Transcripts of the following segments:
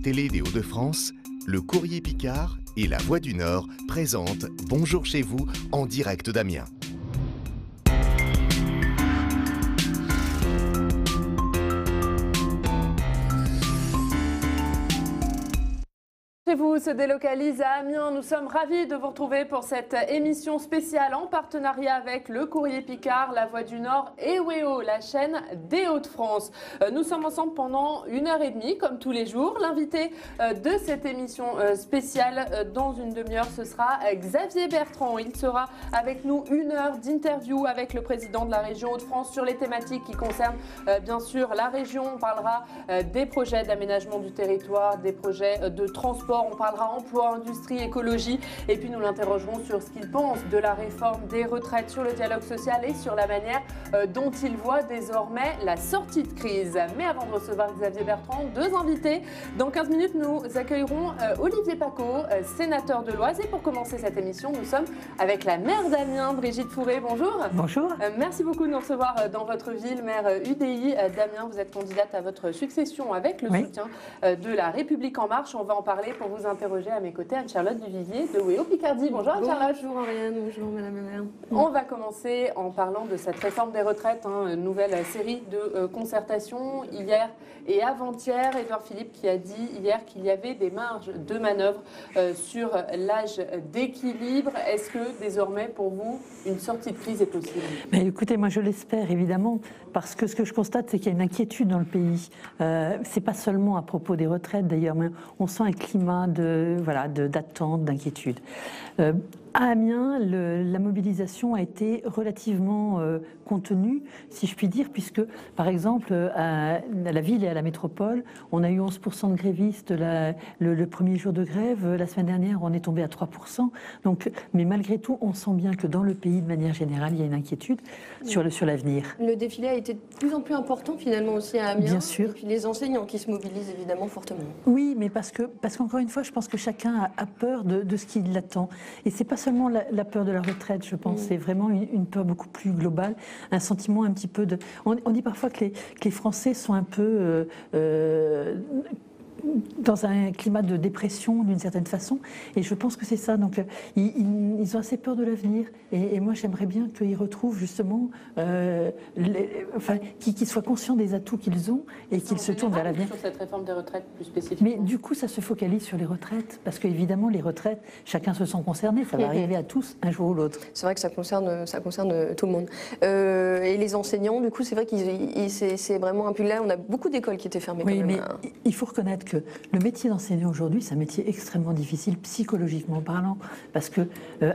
Télé des Hauts-de-France, le Courrier Picard et la Voix du Nord présentent Bonjour chez vous en direct d'Amiens. Chez vous se délocalise à Amiens. Nous sommes ravis de vous retrouver pour cette émission spéciale en partenariat avec le Courrier Picard, la Voix du Nord et WEO, la chaîne des Hauts-de-France. Nous sommes ensemble pendant 1h30 comme tous les jours. L'invité de cette émission spéciale dans une demi-heure, ce sera Xavier Bertrand. Il sera avec nous 1 heure d'interview avec le président de la région Hauts-de-France sur les thématiques qui concernent bien sûr la région. On parlera des projets d'aménagement du territoire, des projets de transport. On parlera emploi, industrie, écologie et puis nous l'interrogerons sur ce qu'il pense de la réforme des retraites, sur le dialogue social et sur la manière dont il voit désormais la sortie de crise. Mais avant de recevoir Xavier Bertrand, 2 invités. Dans 15 minutes, nous accueillerons Olivier Paccaud, sénateur de l'Oise. Et pour commencer cette émission, nous sommes avec la maire d'Amiens, Brigitte Fourré. Bonjour. Bonjour. Merci beaucoup de nous recevoir dans votre ville, maire UDI d'Amiens. Vous êtes candidate à votre succession avec le soutien de La République En Marche. On va en parler pour vous interroger à mes côtés Anne-Charlotte Duvivier de WEO Picardie. Bonjour Anne-Charlotte. Bonjour Ariane, bonjour Madame la maire. On va commencer en parlant de cette réforme des retraites, une nouvelle série de concertations hier et avant-hier. Édouard Philippe qui a dit hier qu'il y avait des marges de manœuvre sur l'âge d'équilibre. Est-ce que désormais pour vous une sortie de crise est possible? Mais écoutez, moi je l'espère évidemment, parce que ce que je constate c'est qu'il y a une inquiétude dans le pays. C'est pas seulement à propos des retraites d'ailleurs, mais on sent un climat d'attente, d'inquiétude. À Amiens, la mobilisation a été relativement contenue, si je puis dire, puisque, par exemple, à la ville et à la métropole, on a eu 11% de grévistes le premier jour de grève. La semaine dernière, on est tombé à 3%. Donc, mais malgré tout, on sent bien que dans le pays, de manière générale, il y a une inquiétude sur l'avenir. Le défilé a été de plus en plus important, finalement, aussi à Amiens. Bien sûr. Et puis les enseignants qui se mobilisent, évidemment, fortement. Oui, mais parce qu'encore une fois, je pense que chacun a peur de ce qui l'attend. Et c'est pas seulement la peur de la retraite, je pense. C'est vraiment une peur beaucoup plus globale, un sentiment un petit peu de... On dit parfois que les Français sont un peu... dans un climat de dépression d'une certaine façon, et je pense que c'est ça. Donc ils ont assez peur de l'avenir, et moi j'aimerais bien qu'ils retrouvent justement, qu'ils soient conscients des atouts qu'ils ont et qu'ils se tournent vers l'avenir. Sur cette réforme des retraites plus spécifiquement. Mais du coup ça se focalise sur les retraites, parce qu'évidemment les retraites, chacun se sent concerné, ça va arriver à tous un jour ou l'autre. C'est vrai que ça concerne tout le monde. Et les enseignants, du coup, c'est vrai que c'est vraiment un pull là. On a beaucoup d'écoles qui étaient fermées. Oui, quand même. Mais il faut reconnaître que le métier d'enseignant aujourd'hui, c'est un métier extrêmement difficile psychologiquement parlant, parce que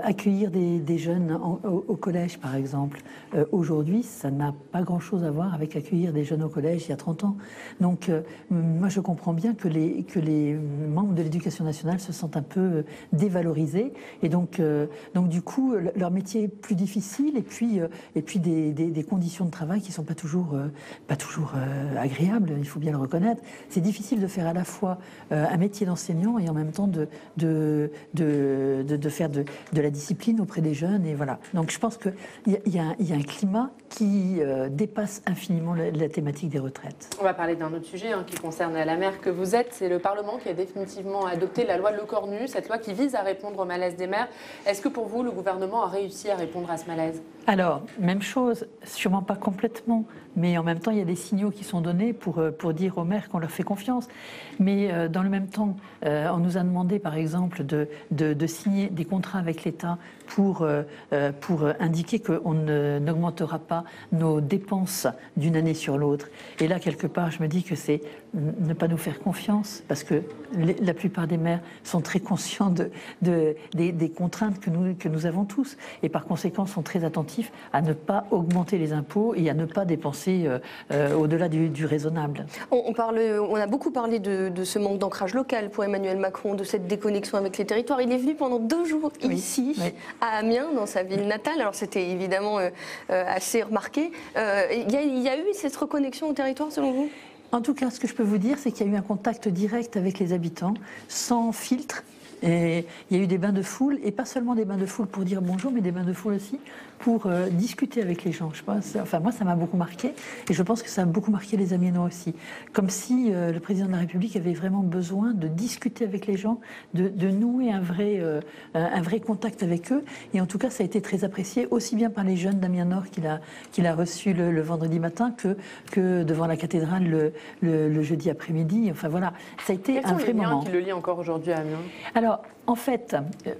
accueillir des jeunes au collège, par exemple, aujourd'hui, ça n'a pas grand-chose à voir avec accueillir des jeunes au collège il y a 30 ans. Donc, moi, je comprends bien que les membres de l'éducation nationale se sentent un peu dévalorisés, et donc du coup, leur métier est plus difficile, et puis des conditions de travail qui ne sont pas toujours agréables, il faut bien le reconnaître. C'est difficile de faire à la fois un métier d'enseignant et en même temps de faire de la discipline auprès des jeunes, et voilà. Donc je pense qu'il y a un climat qui dépasse infiniment la thématique des retraites. On va parler d'un autre sujet qui concerne la maire que vous êtes. C'est le Parlement qui a définitivement adopté la loi Lecornu, cette loi qui vise à répondre au malaise des maires. Est-ce que pour vous, le gouvernement a réussi à répondre à ce malaise? Alors, même chose, sûrement pas complètement, mais en même temps, il y a des signaux qui sont donnés pour dire aux maires qu'on leur fait confiance. Mais dans le même temps, on nous a demandé, par exemple, de signer des contrats avec l'État pour indiquer qu'on n'augmentera pas nos dépenses d'une année sur l'autre. Et là, quelque part, je me dis que c'est ne pas nous faire confiance, parce que la plupart des maires sont très conscients des contraintes que nous avons tous, et par conséquent sont très attentifs à ne pas augmenter les impôts et à ne pas dépenser au-delà du raisonnable. On a beaucoup parlé de ce manque d'ancrage local pour Emmanuel Macron, de cette déconnexion avec les territoires. Il est venu pendant 2 jours ici, à Amiens, dans sa ville natale. Alors c'était évidemment assez remarqué. Il y a eu cette reconnexion au territoire selon vous? En tout cas, ce que je peux vous dire, c'est qu'il y a eu un contact direct avec les habitants, sans filtre. Et il y a eu des bains de foule, et pas seulement des bains de foule pour dire bonjour, mais des bains de foule aussi pour discuter avec les gens. Je pense, enfin, moi, ça m'a beaucoup marqué, et je pense que ça a beaucoup marqué les Amiénois aussi. Comme si le président de la République avait vraiment besoin de discuter avec les gens, de nouer un vrai contact avec eux. Et en tout cas, ça a été très apprécié, aussi bien par les jeunes d'Amiens Nord qu'il a reçu le vendredi matin que devant la cathédrale le jeudi après-midi. Enfin voilà, ça a été un vrai moment. Quels sont les liens qui le lient encore aujourd'hui à Amiens? Alors, en fait,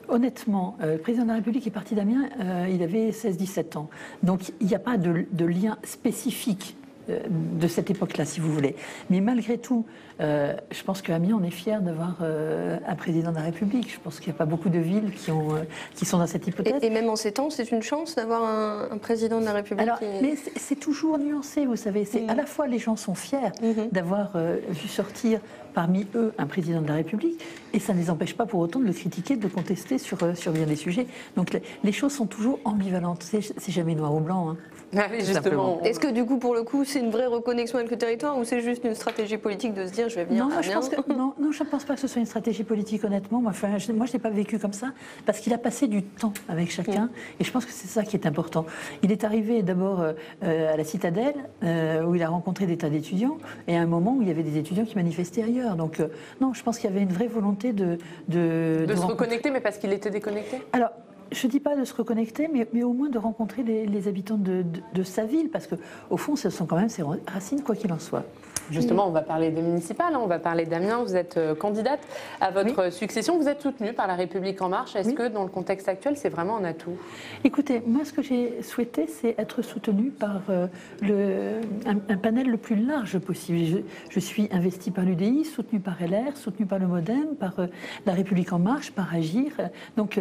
honnêtement, le président de la République est parti d'Amiens, il avait 16-17 ans. Donc, il n'y a pas de lien spécifique de cette époque-là, si vous voulez. Mais malgré tout, je pense qu'à Amiens, on est fiers d'avoir un président de la République. Je pense qu'il n'y a pas beaucoup de villes qui sont dans cette hypothèse. Et même en ces temps, c'est une chance d'avoir un président de la République. Alors, mais c'est toujours nuancé, vous savez. À la fois, les gens sont fiers d'avoir vu sortir parmi eux un président de la République, et ça ne les empêche pas pour autant de le critiquer, de le contester sur bien des sujets. Donc les choses sont toujours ambivalentes. C'est jamais noir ou blanc. Hein. Ah oui, justement. Est-ce que du coup, pour le coup, c'est une vraie reconnexion avec le territoire, ou c'est juste une stratégie politique de se dire je vais venir à Amiens? Non, je ne pense pas que ce soit une stratégie politique, honnêtement. Moi, je ne l'ai pas vécu comme ça, parce qu'il a passé du temps avec chacun, et je pense que c'est ça qui est important. Il est arrivé d'abord à la Citadelle, où il a rencontré des tas d'étudiants, et à un moment où il y avait des étudiants qui manifestaient ailleurs. Donc non, je pense qu'il y avait une vraie volonté de se reconnecter, mais parce qu'il était déconnecté. Alors, je ne dis pas de se reconnecter, mais au moins de rencontrer les habitants de sa ville, parce qu'au fond, ce sont quand même ses racines, quoi qu'il en soit. Justement, on va parler des municipales, on va parler d'Amiens. Vous êtes candidate à votre succession. Vous êtes soutenue par La République En Marche. Est-ce que dans le contexte actuel, c'est vraiment un atout? Écoutez, moi, ce que j'ai souhaité, c'est être soutenue par un panel le plus large possible. Je suis investie par l'UDI, soutenue par LR, soutenue par le MoDem, par La République En Marche, par Agir. Donc,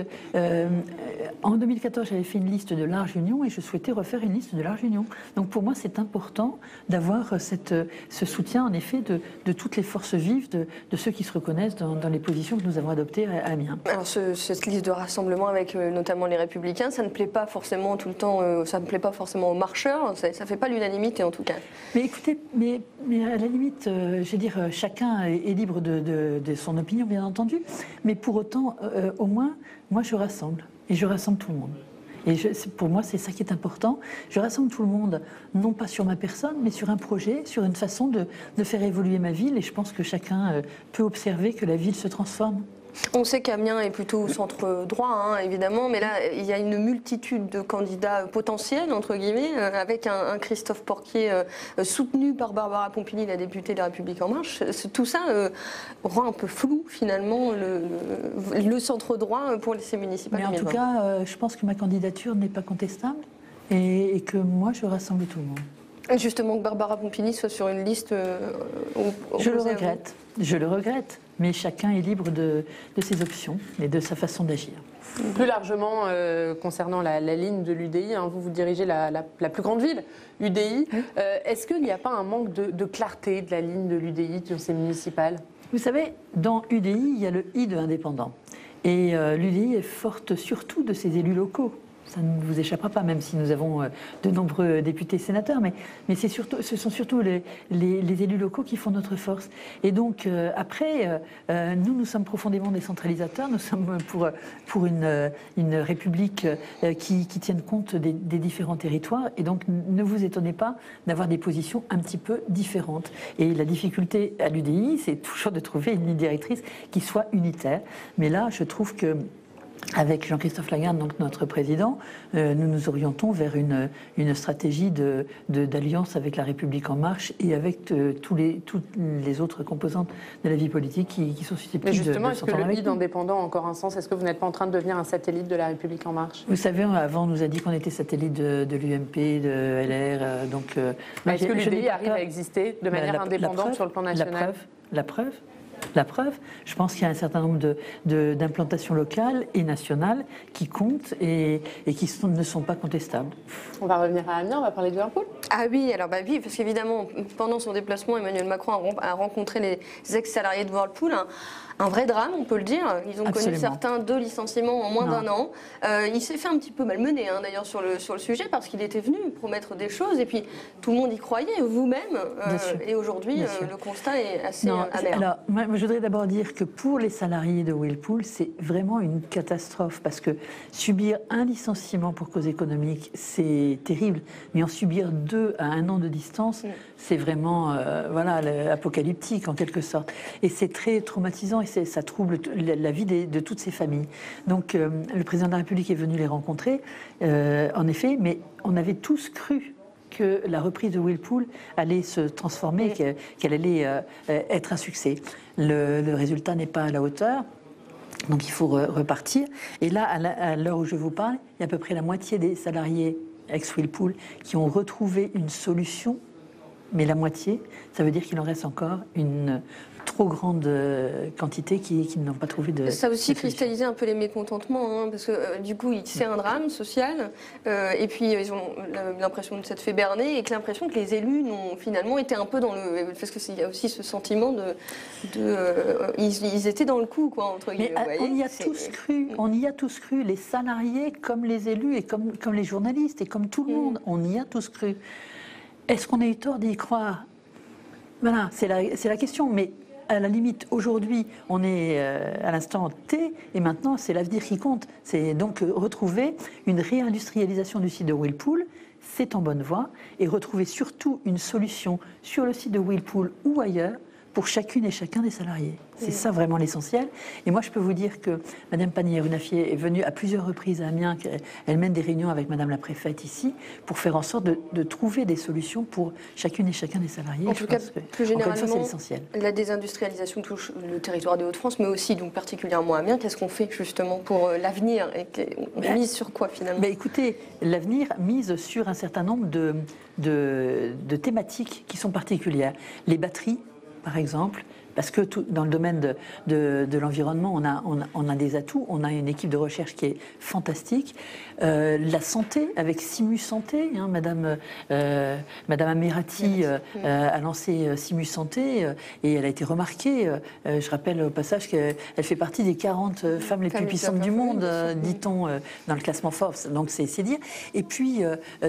en 2014, j'avais fait une liste de large union, et je souhaitais refaire une liste de large union. Donc, pour moi, c'est important d'avoir ce soutien, en effet, de toutes les forces vives, de ceux qui se reconnaissent dans les positions que nous avons adoptées à Amiens. Alors, cette liste de rassemblement avec notamment les Républicains, ça ne plaît pas forcément tout le temps, ça ne plaît pas forcément aux marcheurs, ça ne fait pas l'unanimité en tout cas. Mais écoutez, mais à la limite, je veux dire, chacun est libre de son opinion, bien entendu, mais pour autant, au moins, moi je rassemble, et je rassemble tout le monde. Et pour moi, c'est ça qui est important. Je rassemble tout le monde, non pas sur ma personne, mais sur un projet, sur une façon de faire évoluer ma ville. Et je pense que chacun peut observer que la ville se transforme. On sait qu'Amiens est plutôt centre droit, hein, évidemment, mais là, il y a une multitude de candidats potentiels, entre guillemets, avec un Christophe Porquier soutenu par Barbara Pompili, la députée de La République En Marche. Tout ça rend un peu flou, finalement, le centre droit pour ces municipales. Mais en tout cas, je pense que ma candidature n'est pas contestable, et que moi, je rassemble tout le monde. Justement, que Barbara Pompili soit sur une liste... Je le regrette. Je le regrette. Mais chacun est libre de ses options et de sa façon d'agir. Plus largement, concernant la ligne de l'UDI, hein, vous dirigez la plus grande ville, UDI. Oui. Est-ce qu'il n'y a pas un manque de clarté de la ligne de l'UDI dans ces municipales? Vous savez, dans UDI, il y a le I de indépendant. Et l'UDI est forte surtout de ses élus locaux. Ça ne vous échappera pas, même si nous avons de nombreux députés sénateurs, mais ce sont surtout les élus locaux qui font notre force. Et donc, après, nous sommes profondément décentralisateurs, nous sommes pour une République qui tienne compte des différents territoires, et donc ne vous étonnez pas d'avoir des positions un petit peu différentes. Et la difficulté à l'UDI, c'est toujours de trouver une ligne directrice qui soit unitaire. Mais là, je trouve que avec Jean-Christophe Lagarde, donc notre président, nous nous orientons vers une stratégie d'alliance avec La République En Marche et avec toutes les autres composantes de la vie politique qui sont susceptibles de s'entendre avec nous. Mais justement, est-ce que le I d'indépendant a encore un sens? Est-ce que vous n'êtes pas en train de devenir un satellite de La République En Marche? Vous savez, avant, on nous a dit qu'on était satellite de l'UMP, de LR. Donc, est-ce que l'UDI arrive à exister de manière indépendante sur le plan national? La preuve, je pense qu'il y a un certain nombre d'implantations locales et nationales qui comptent et qui ne sont pas contestables. On va revenir à Amiens, on va parler de Whirlpool. Ah oui, alors oui, parce qu'évidemment, pendant son déplacement, Emmanuel Macron a rencontré les ex-salariés de Whirlpool. Un vrai drame, on peut le dire. Ils ont connu certains 2 licenciements en moins d'1 an. Il s'est fait un petit peu malmener, hein, d'ailleurs, sur le sujet, parce qu'il était venu promettre des choses, et puis tout le monde y croyait, vous-même. Et aujourd'hui, le constat est assez amer. Alors, moi, je voudrais d'abord dire que pour les salariés de Whirlpool, c'est vraiment une catastrophe parce que subir un licenciement pour cause économique, c'est terrible, mais en subir 2 à 1 an de distance, c'est vraiment apocalyptique en quelque sorte. Et c'est très traumatisant et ça trouble la vie de toutes ces familles. Donc le président de la République est venu les rencontrer, en effet, mais on avait tous cru que la reprise de Whirlpool allait se transformer, qu'elle allait être un succès. Le résultat n'est pas à la hauteur, donc il faut repartir. Et là, à l'heure où je vous parle, il y a à peu près la moitié des salariés ex-Whirlpool qui ont retrouvé une solution, mais la moitié, ça veut dire qu'il en reste encore une trop grande quantité qui n'ont pas trouvé de. Ça a aussi cristallisé un peu les mécontentements, parce que du coup, c'est un drame social, et puis ils ont l'impression de s'être fait berner, et que l'impression que les élus n'ont finalement été un peu dans le. Parce qu'il y a aussi ce sentiment ils étaient dans le coup, quoi, entre guillemets. On y a tous cru, les salariés comme les élus, et comme les journalistes, et comme tout le monde, on y a tous cru. Est-ce qu'on a eu tort d'y croire? Voilà, c'est la question, mais à la limite, aujourd'hui, on est à l'instant T, et maintenant, c'est l'avenir qui compte. C'est donc retrouver une réindustrialisation du site de Whirlpool, c'est en bonne voie, et retrouver surtout une solution sur le site de Whirlpool ou ailleurs pour chacune et chacun des salariés. C'est ça vraiment l'essentiel. Et moi, je peux vous dire que Mme Pannier-Runafier est venue à plusieurs reprises à Amiens, elle mène des réunions avec Mme la préfète ici, pour faire en sorte de trouver des solutions pour chacune et chacun des salariés. En tout cas, plus généralement, c'est l'essentiel. La désindustrialisation touche le territoire des Hauts-de-France, mais aussi donc particulièrement à Amiens. Qu'est-ce qu'on fait justement pour l'avenir? On mise sur quoi finalement? Écoutez, l'avenir mise sur un certain nombre de thématiques qui sont particulières. Les batteries, par exemple, parce que dans le domaine de l'environnement, on a des atouts, on a une équipe de recherche qui est fantastique. La santé, avec Simu Santé, Madame Amirati a lancé Simu Santé et elle a été remarquée. Je rappelle au passage qu'elle fait partie des 40 femmes les plus puissantes du monde, dit-on, dans le classement Forbes. Donc c'est dire. Et puis,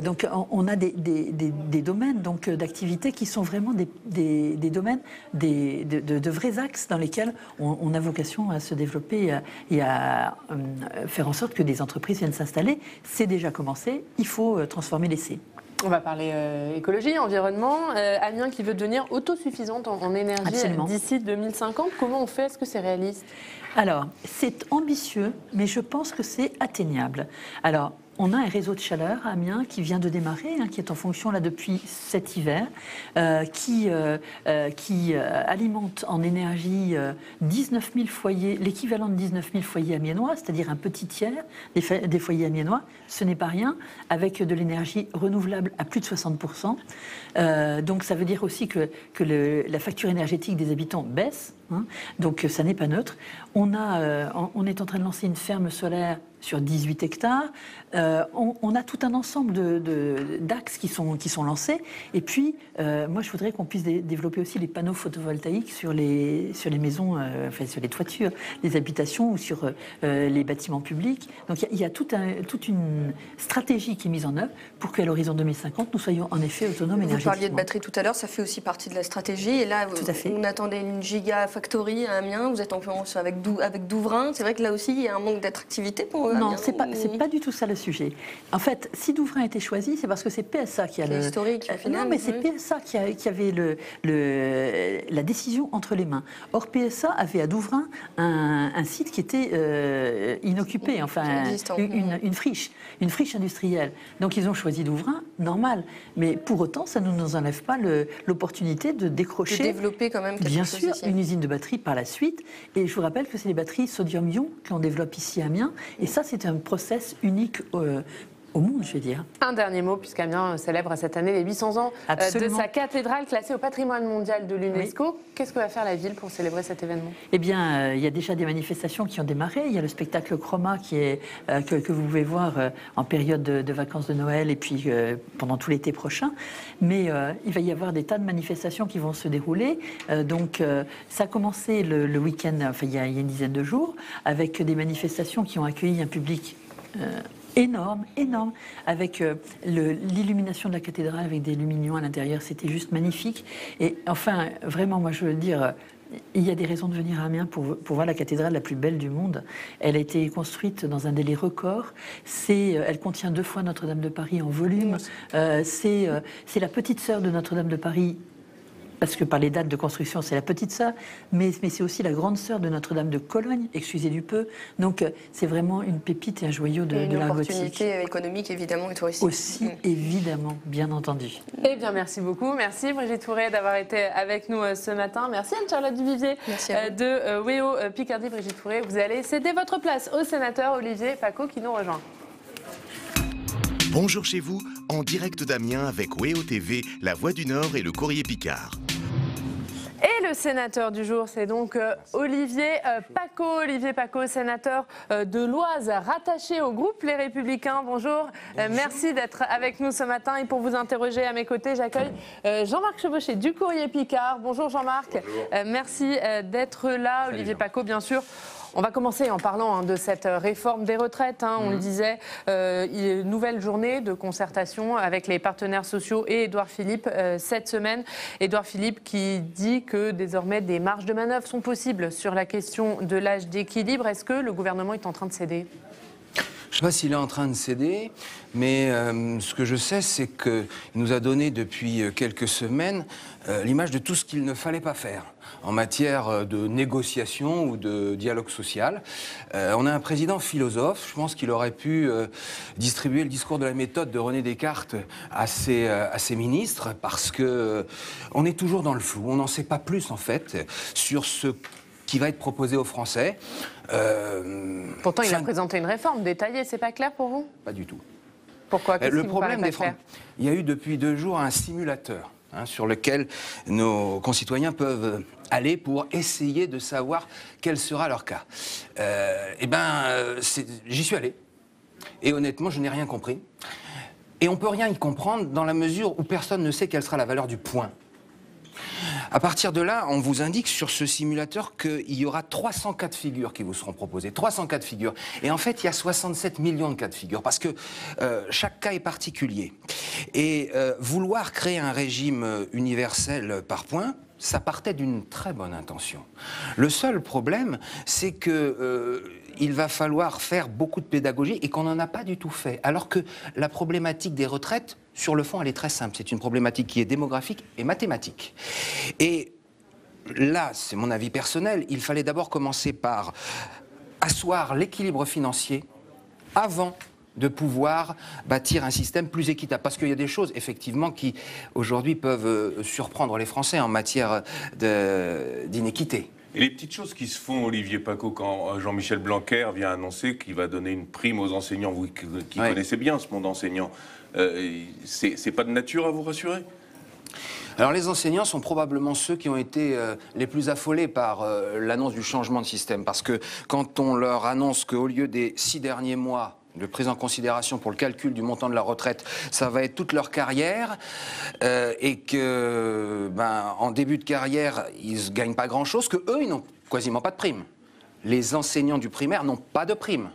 donc, on a des domaines d'activité qui sont vraiment des domaines de vrais axes dans lesquels on a vocation à se développer et à faire en sorte que des entreprises viennent s'installer. C'est déjà commencé, il faut transformer l'essai. On va parler écologie, environnement. Amiens qui veut devenir autosuffisante en énergie d'ici 2050. Comment on fait? Est-ce que c'est réaliste? Alors, c'est ambitieux, mais je pense que c'est atteignable. Alors, on a un réseau de chaleur à Amiens qui vient de démarrer, qui est en fonction là depuis cet hiver, qui alimente en énergie 19 000 foyers, l'équivalent de 19 000 foyers amiénois, c'est-à-dire un petit tiers des foyers amiénois. Ce n'est pas rien, avec de l'énergie renouvelable à plus de 60%. Donc ça veut dire aussi que la facture énergétique des habitants baisse. Donc ça n'est pas neutre. On est en train de lancer une ferme solaire sur 18 hectares. On a tout un ensemble d'axes qui sont lancés. Et puis, moi, je voudrais qu'on puisse développer aussi les panneaux photovoltaïques sur les maisons, sur les toitures, les habitations ou sur les bâtiments publics. Donc, il y a toute une stratégie qui est mise en œuvre pour qu'à l'horizon 2050, nous soyons en effet autonomes énergétiquement. Vous parliez de batterie tout à l'heure, ça fait aussi partie de la stratégie. Et là, on attendait une gigafactory à Amiens. Vous êtes en concurrence avec Douvrin. C'est vrai que là aussi, il y a un manque d'attractivité pour Amiens. Non, c'est pas du tout ça le sujet. En fait, si Douvrin a été choisi, c'est parce que c'est PSA qui a le... historique, au final. Non, mais c'est PSA qui avait la décision entre les mains. Or, PSA avait à Douvrin un site qui était inoccupé, une friche industrielle. Donc, ils ont choisi Douvrin, normal. Mais pour autant, ça ne nous enlève pas l'opportunité de décrocher... De développer quand même quelque chose bien sûr, ici. une usine de batterie par la suite. Et je vous rappelle que c'est les batteries sodium-ion qu'on développe ici à Amiens. Et ça, c'est un process unique au monde, je vais dire. Un dernier mot, puisqu'Amiens célèbre cette année les 800 ans de sa cathédrale classée au patrimoine mondial de l'UNESCO. Oui. Qu'est-ce que va faire la ville pour célébrer cet événement? Eh bien, il y a déjà des manifestations qui ont démarré. Il y a le spectacle Chroma que vous pouvez voir en période de vacances de Noël et puis pendant tout l'été prochain. Mais il va y avoir des tas de manifestations qui vont se dérouler. Donc, ça a commencé le week-end, il y a une dizaine de jours, avec des manifestations qui ont accueilli un public énorme, avec l'illumination de la cathédrale avec des lumignons à l'intérieur, c'était juste magnifique. Et enfin, vraiment, moi je veux dire, il y a des raisons de venir à Amiens pour voir la cathédrale la plus belle du monde. Elle a été construite dans un délai record. Elle contient 2 fois Notre-Dame de Paris en volume. C'est la petite sœur de Notre-Dame de Paris. Parce que par les dates de construction, c'est la petite sœur, mais c'est aussi la grande sœur de Notre-Dame de Cologne, excusez du peu. Donc c'est vraiment une pépite et un joyau de l'art gothique. Une opportunité économique, évidemment, et touristique. Aussi, évidemment, bien entendu. Eh bien, merci beaucoup. Merci Brigitte Fourré d'avoir été avec nous ce matin. Merci Anne-Charlotte Duvivier de WEO Picardie. Brigitte Fourré, vous allez céder votre place au sénateur Olivier Paccaud qui nous rejoint. Bonjour chez vous, en direct d'Amiens avec WEO TV, La Voix du Nord et le Courrier Picard. Et le sénateur du jour, c'est donc Olivier Paccaud. Olivier Paccaud, sénateur de l'Oise, rattaché au groupe Les Républicains. Bonjour. Merci d'être avec nous ce matin. Et pour vous interroger à mes côtés, j'accueille Jean-Marc Chevauché du Courrier Picard. Bonjour Jean-Marc. Merci d'être là. Salut, Olivier Paccaud, bien sûr. On va commencer en parlant de cette réforme des retraites. On le disait, nouvelle journée de concertation avec les partenaires sociaux et Édouard Philippe cette semaine. Édouard Philippe qui dit que désormais des marges de manœuvre sont possibles sur la question de l'âge d'équilibre. Est-ce que le gouvernement est en train de céder ? Je ne sais pas s'il est en train de céder, mais ce que je sais, c'est qu'il nous a donné depuis quelques semaines l'image de tout ce qu'il ne fallait pas faire en matière de négociation ou de dialogue social. On a un président philosophe. Je pense qu'il aurait pu distribuer le discours de la méthode de René Descartes à ses ministres, parce qu'on est toujours dans le flou. On n'en sait pas plus, en fait, sur ce qui va être proposé aux Français. Pourtant, il a présenté une réforme détaillée, c'est pas clair pour vous ? Pas du tout. Pourquoi ? Le problème des Français, il y a eu depuis 2 jours un simulateur sur lequel nos concitoyens peuvent aller pour essayer de savoir quel sera leur cas. J'y suis allé, et honnêtement, je n'ai rien compris. Et on ne peut rien y comprendre dans la mesure où personne ne sait quelle sera la valeur du point. À partir de là, on vous indique sur ce simulateur qu'il y aura 300 cas de figure qui vous seront proposés. 300 cas de figure. Et en fait, il y a 67 millions de cas de figure, parce que chaque cas est particulier. Et vouloir créer un régime universel par points, ça partait d'une très bonne intention. Le seul problème, c'est que il va falloir faire beaucoup de pédagogie et qu'on n'en a pas du tout fait. Alors que la problématique des retraites, sur le fond, elle est très simple. C'est une problématique qui est démographique et mathématique. Et là, c'est mon avis personnel, il fallait d'abord commencer par asseoir l'équilibre financier avant de pouvoir bâtir un système plus équitable. Parce qu'il y a des choses, effectivement, qui, aujourd'hui, peuvent surprendre les Français en matière d'inéquité. Et les petites choses qui se font, Olivier Paccaud, quand Jean-Michel Blanquer vient annoncer qu'il va donner une prime aux enseignants, vous qui connaissez bien ce monde enseignant, c'est pas de nature à vous rassurer ? Alors les enseignants sont probablement ceux qui ont été les plus affolés par l'annonce du changement de système. Parce que quand on leur annonce qu'au lieu des 6 derniers mois de prise en considération pour le calcul du montant de la retraite, ça va être toute leur carrière, et que, en début de carrière, ils ne gagnent pas grand-chose, que eux, ils n'ont quasiment pas de prime. Les enseignants du primaire n'ont pas de prime.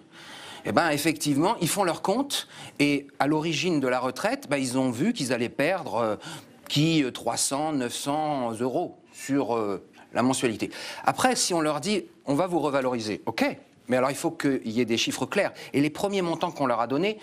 Eh bien, effectivement, ils font leur compte, et à l'origine de la retraite, ils ont vu qu'ils allaient perdre 300, 900 euros sur la mensualité. Après, si on leur dit, on va vous revaloriser, ok. Mais alors, il faut qu'il y ait des chiffres clairs. Et les premiers montants qu'on leur a donnés,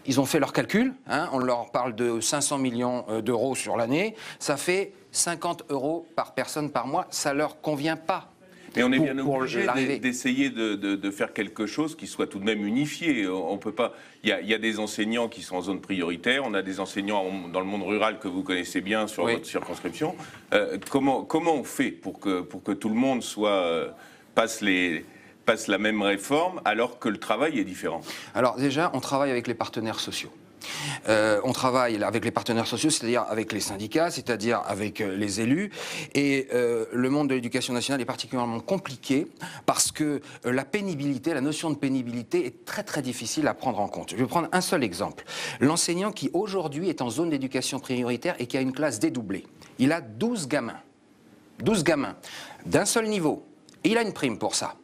ils ont fait leur calcul. On leur parle de 500 millions d'euros sur l'année. Ça fait 50 euros par personne par mois. Ça ne leur convient pas. Mais on est bien obligé d'essayer de faire quelque chose qui soit tout de même unifié. On peut pas. Il y a des enseignants qui sont en zone prioritaire. On a des enseignants dans le monde rural que vous connaissez bien sur votre circonscription. Comment on fait pour que tout le monde passe la même réforme alors que le travail est différent? Alors déjà, on travaille avec les partenaires sociaux. On travaille avec les partenaires sociaux, c'est-à-dire avec les syndicats, c'est-à-dire avec les élus. Et le monde de l'éducation nationale est particulièrement compliqué parce que la pénibilité, la notion de pénibilité est très très difficile à prendre en compte. Je vais prendre un seul exemple. L'enseignant qui aujourd'hui est en zone d'éducation prioritaire et qui a une classe dédoublée. Il a 12 gamins. 12 gamins d'un seul niveau. Et il a une prime pour ça.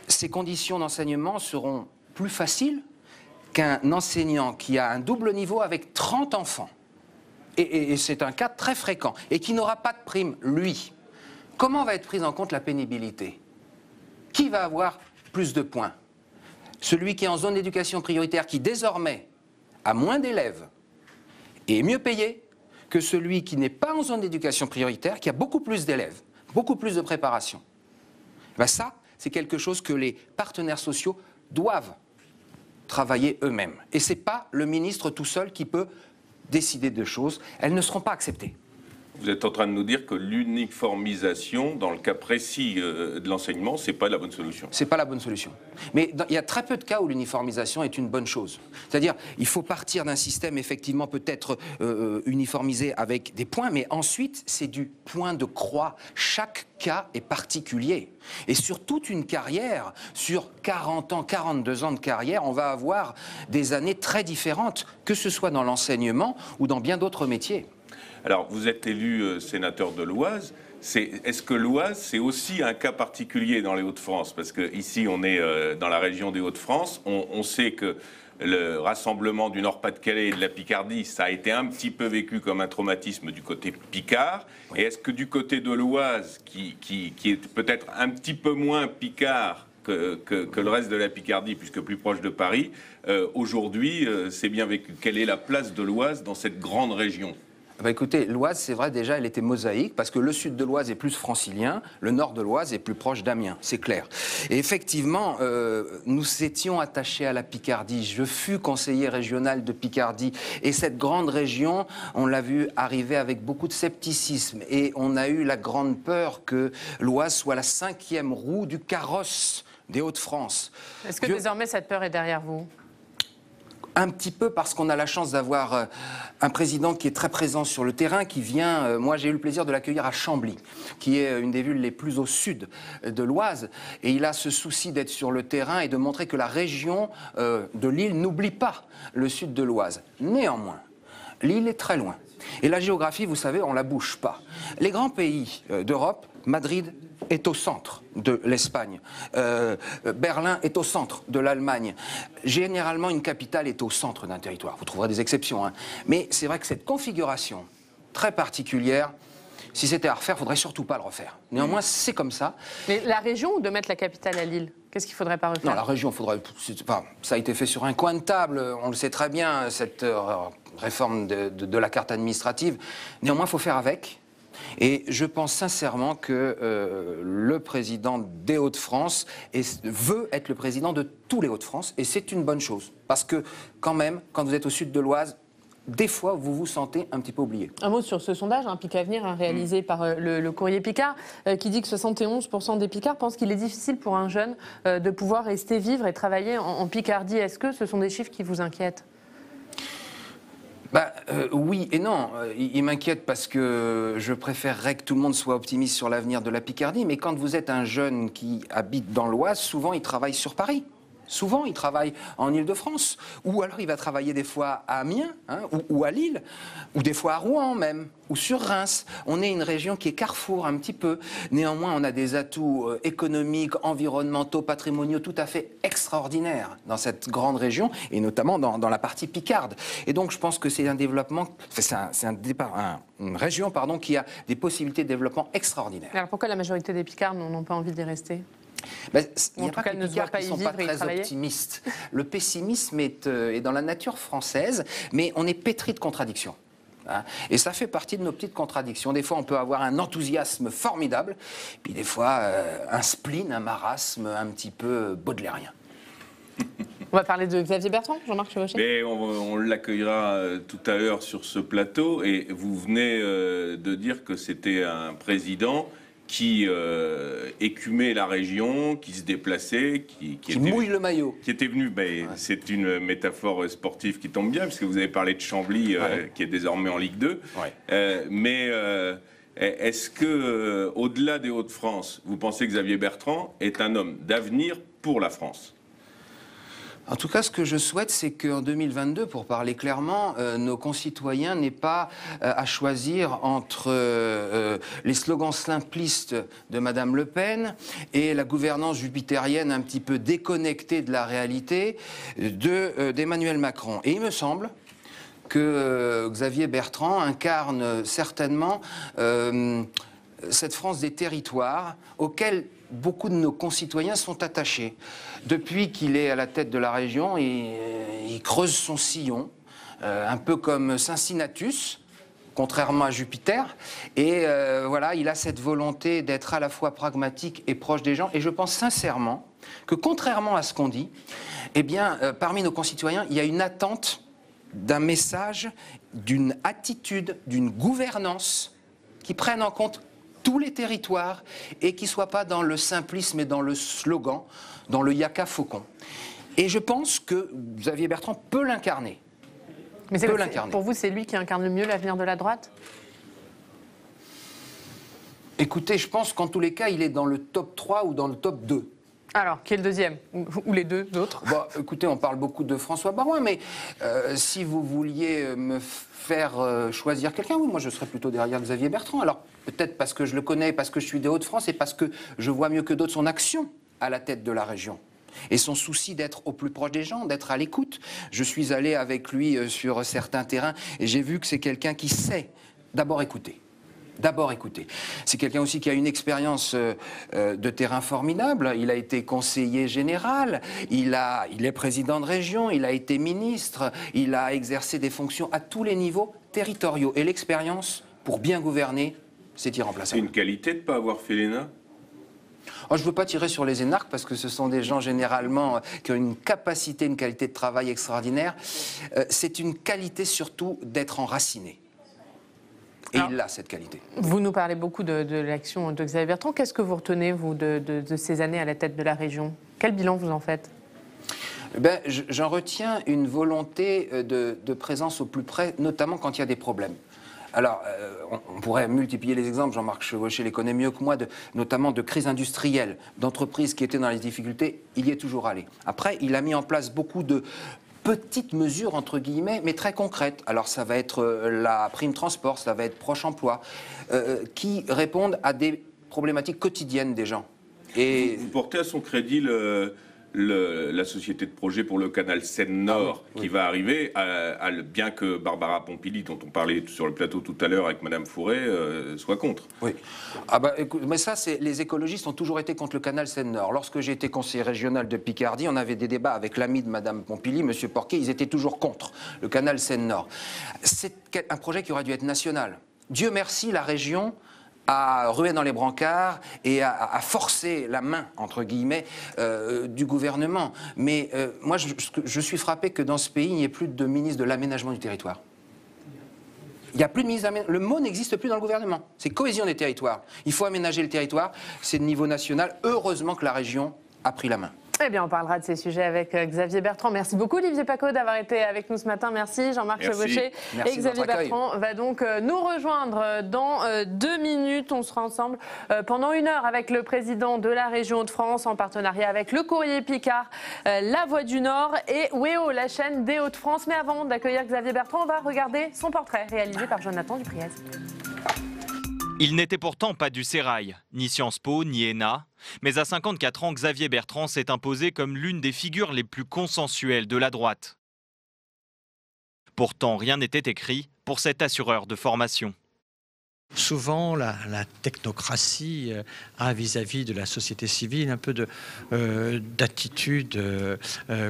Ses conditions d'enseignement seront plus faciles qu'un enseignant qui a un double niveau avec 30 enfants. Et c'est un cas très fréquent. Et qui n'aura pas de prime, lui. comment va être prise en compte la pénibilité? Qui va avoir plus de points? Celui qui est en zone d'éducation prioritaire, qui désormais a moins d'élèves et est mieux payé que celui qui n'est pas en zone d'éducation prioritaire, qui a beaucoup plus d'élèves, beaucoup plus de préparation. Ben ça, c'est quelque chose que les partenaires sociaux doivent travailler eux-mêmes. Et ce n'est pas le ministre tout seul qui peut décider de choses. Elles ne seront pas acceptées. Vous êtes en train de nous dire que l'uniformisation, dans le cas précis de l'enseignement, c'est pas la bonne solution. C'est pas la bonne solution. Mais il y a très peu de cas où l'uniformisation est une bonne chose. C'est-à-dire, il faut partir d'un système effectivement peut-être uniformisé avec des points, mais ensuite, c'est du point de croix. Chaque cas est particulier. Et sur toute une carrière, sur 40 ans, 42 ans de carrière, on va avoir des années très différentes, que ce soit dans l'enseignement ou dans bien d'autres métiers. Alors, vous êtes élu sénateur de l'Oise. Est-ce que l'Oise, c'est aussi un cas particulier dans les Hauts-de-France? Parce qu'ici, on est dans la région des Hauts-de-France. On sait que le rassemblement du Nord-Pas-de-Calais et de la Picardie, ça a été un petit peu vécu comme un traumatisme du côté picard. Oui. Et est-ce que du côté de l'Oise, qui est peut-être un petit peu moins picard que le reste de la Picardie, puisque plus proche de Paris, aujourd'hui, c'est bien vécu? Quelle est la place de l'Oise dans cette grande région? Bah écoutez, l'Oise, c'est vrai, déjà, elle était mosaïque, parce que le sud de l'Oise est plus francilien, le nord de l'Oise est plus proche d'Amiens, c'est clair. Et effectivement, nous étions attachés à la Picardie. Je fus conseiller régional de Picardie. Et cette grande région, on l'a vu arriver avec beaucoup de scepticisme. Et on a eu la grande peur que l'Oise soit la 5e roue du carrosse des Hauts-de-France. Est-ce que désormais, cette peur est derrière vous ? Un petit peu parce qu'on a la chance d'avoir un président qui est très présent sur le terrain, qui vient, moi j'ai eu le plaisir de l'accueillir à Chambly, qui est une des villes les plus au sud de l'Oise, et il a ce souci d'être sur le terrain et de montrer que la région de Lille n'oublie pas le sud de l'Oise. Néanmoins, Lille est très loin. Et la géographie, vous savez, on ne la bouge pas. Les grands pays d'Europe, Madrid est au centre de l'Espagne. Berlin est au centre de l'Allemagne. Généralement, une capitale est au centre d'un territoire. Vous trouverez des exceptions, hein. Mais c'est vrai que cette configuration très particulière, si c'était à refaire, il ne faudrait surtout pas le refaire. Néanmoins, c'est comme ça. Mais la région ou de mettre la capitale à Lille? Qu'est-ce qu'il ne faudrait pas refaire? Non, la région, faudrait. Enfin, ça a été fait sur un coin de table, on le sait très bien, cette réforme de la carte administrative. Néanmoins, il faut faire avec. Et je pense sincèrement que le président des Hauts-de-France veut être le président de tous les Hauts-de-France, et c'est une bonne chose. Parce que, quand même, quand vous êtes au sud de l'Oise, des fois, vous vous sentez un petit peu oublié. Un mot sur ce sondage, Pic Avenir, réalisé par le Courrier Picard, qui dit que 71% des Picards pensent qu'il est difficile pour un jeune de pouvoir rester vivre et travailler en Picardie. Est-ce que ce sont des chiffres qui vous inquiètent ? Oui et non. Il m'inquiète parce que je préférerais que tout le monde soit optimiste sur l'avenir de la Picardie, mais quand vous êtes un jeune qui habite dans l'Oise, souvent il travaille sur Paris. Souvent, il travaille en Île-de-France, ou alors il va travailler des fois à Amiens, hein, ou à Lille, ou des fois à Rouen même, ou sur Reims. On est une région qui est carrefour un petit peu. Néanmoins, on a des atouts économiques, environnementaux, patrimoniaux tout à fait extraordinaires dans cette grande région, et notamment dans la partie picarde. Et donc, je pense que c'est un développement, une région qui a des possibilités de développement extraordinaires. Alors pourquoi la majorité des Picards n'ont pas envie d'y rester ? Il n'y a pas que les Picards qui ne sont pas très optimistes. Le pessimisme est dans la nature française, mais on est pétri de contradictions. Hein, et ça fait partie de nos petites contradictions. Des fois, on peut avoir un enthousiasme formidable, puis des fois, un spleen, un marasme un petit peu baudelairien. On va parler de Xavier Bertrand, Jean-Marc Chevauché. Mais on l'accueillera tout à l'heure sur ce plateau, et vous venez de dire que c'était un président qui écumait la région, qui se déplaçait, qui mouille le maillot. Qui était venu, c'est une métaphore sportive qui tombe bien, puisque vous avez parlé de Chambly, qui est désormais en Ligue 2. Ouais. Mais est-ce que, au-delà des Hauts-de-France, vous pensez que Xavier Bertrand est un homme d'avenir pour la France ? En tout cas, ce que je souhaite, c'est qu'en 2022, pour parler clairement, nos concitoyens n'aient pas à choisir entre les slogans simplistes de Madame Le Pen et la gouvernance jupitérienne un petit peu déconnectée de la réalité d'Emmanuel Macron. Et il me semble que Xavier Bertrand incarne certainement cette France des territoires auquel beaucoup de nos concitoyens sont attachés. Depuis qu'il est à la tête de la région, il creuse son sillon, un peu comme Cincinnatus, contrairement à Jupiter. Et voilà, il a cette volonté d'être à la fois pragmatique et proche des gens. Et je pense sincèrement que, contrairement à ce qu'on dit, eh bien, parmi nos concitoyens, il y a une attente d'un message, d'une attitude, d'une gouvernance qui prenne en compte tous les territoires et qui ne soit pas dans le simplisme et dans le slogan, dans le yaka faucon. Et je pense que Xavier Bertrand peut l'incarner. Mais pour vous, c'est lui qui incarne le mieux l'avenir de la droite ? Écoutez, je pense qu'en tous les cas, il est dans le top 3 ou dans le top 2. Alors, qui est le deuxième ? Ou les deux autres ? Bon, écoutez, on parle beaucoup de François Baroin, mais si vous vouliez me faire choisir quelqu'un, oui, moi je serais plutôt derrière Xavier Bertrand. Alors, peut-être parce que je le connais, parce que je suis des Hauts-de-France et parce que je vois mieux que d'autres son action à la tête de la région. Et son souci d'être au plus proche des gens, d'être à l'écoute. Je suis allé avec lui sur certains terrains et j'ai vu que c'est quelqu'un qui sait d'abord écouter. D'abord écouter. C'est quelqu'un aussi qui a une expérience de terrain formidable. Il a été conseiller général, il est président de région, il a été ministre, il a exercé des fonctions à tous les niveaux territoriaux. Et l'expérience, pour bien gouverner, c'est irremplaçable. C'est une qualité de ne pas avoir fait l'ENA ? Oh, je ne veux pas tirer sur les énarques parce que ce sont des gens généralement qui ont une capacité, une qualité de travail extraordinaire. C'est une qualité surtout d'être enraciné. Et il a cette qualité. Vous nous parlez beaucoup de l'action de Xavier Bertrand. Qu'est-ce que vous retenez, vous, de ces années à la tête de la région ? Quel bilan vous en faites ? Ben, j'en retiens une volonté de présence au plus près, notamment quand il y a des problèmes. Alors, on pourrait multiplier les exemples, Jean-Marc Chevauché les connaît mieux que moi, notamment de crise industrielle, d'entreprises qui étaient dans les difficultés, il y est toujours allé. Après, il a mis en place beaucoup de petites mesures, entre guillemets, mais très concrètes. Alors, ça va être la prime transport, ça va être Proche Emploi, qui répondent à des problématiques quotidiennes des gens. Et vous portez à son crédit la société de projet pour le canal Seine-Nord qui va arriver, bien que Barbara Pompili, dont on parlait sur le plateau tout à l'heure avec Madame Fourré, soit contre. Oui. Ah bah, écoute, mais ça, les écologistes ont toujours été contre le canal Seine-Nord. Lorsque j'ai été conseiller régional de Picardie, on avait des débats avec l'ami de Madame Pompili, Monsieur Porquet, ils étaient toujours contre le canal Seine-Nord. C'est un projet qui aurait dû être national. Dieu merci, la région à ruer dans les brancards et à forcer la main, entre guillemets, du gouvernement. Mais moi, je suis frappé que dans ce pays, il n'y ait plus de ministre de l'aménagement du territoire. Il n'y a plus de ministre d'aménagement. Le mot n'existe plus dans le gouvernement. C'est cohésion des territoires. Il faut aménager le territoire. C'est de niveau national. Heureusement que la région a pris la main. Eh bien, on parlera de ces sujets avec Xavier Bertrand. Merci beaucoup, Olivier Pacaud, d'avoir été avec nous ce matin. Merci, Jean-Marc Chevauché. Et Xavier Bertrand va donc nous rejoindre dans 2 minutes. On sera ensemble pendant 1 heure avec le président de la région Hauts-de-France en partenariat avec le Courrier Picard, La Voix du Nord et WEO, la chaîne des Hauts-de-France. Mais avant d'accueillir Xavier Bertrand, on va regarder son portrait réalisé par Jonathan Dupriez. Il n'était pourtant pas du sérail, ni Sciences Po, ni ENA. Mais à 54 ans, Xavier Bertrand s'est imposé comme l'une des figures les plus consensuelles de la droite. Pourtant, rien n'était écrit pour cet assureur de formation. Souvent, la technocratie a vis-à-vis de la société civile un peu d'attitude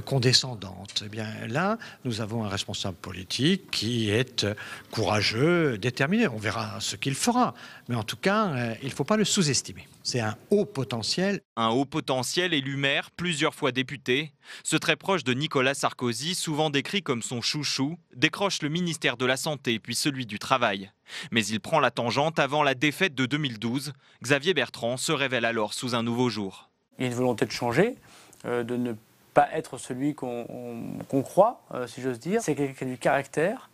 condescendante. Eh bien, là, nous avons un responsable politique qui est courageux, déterminé. On verra ce qu'il fera. Mais en tout cas, il ne faut pas le sous-estimer. C'est un haut potentiel. Un haut potentiel élu maire, plusieurs fois député. Ce très proche de Nicolas Sarkozy, souvent décrit comme son chouchou, décroche le ministère de la Santé puis celui du Travail. Mais il prend la tangente avant la défaite de 2012. Xavier Bertrand se révèle alors sous un nouveau jour. Il y a une volonté de changer, de ne pas être celui qu'on croit, si j'ose dire. C'est quelqu'un qui a du caractère,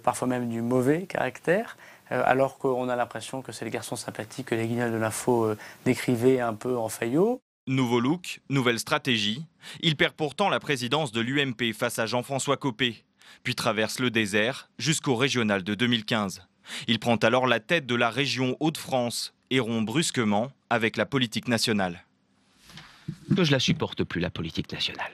parfois même du mauvais caractère, alors qu'on a l'impression que c'est les garçons sympathiques que les Guignols de l'info décrivaient un peu en faillot. Nouveau look, nouvelle stratégie. Il perd pourtant la présidence de l'UMP face à Jean-François Copé, puis traverse le désert jusqu'au régional de 2015. Il prend alors la tête de la région Hauts-de-France et rompt brusquement avec la politique nationale. Que je la supporte plus, la politique nationale.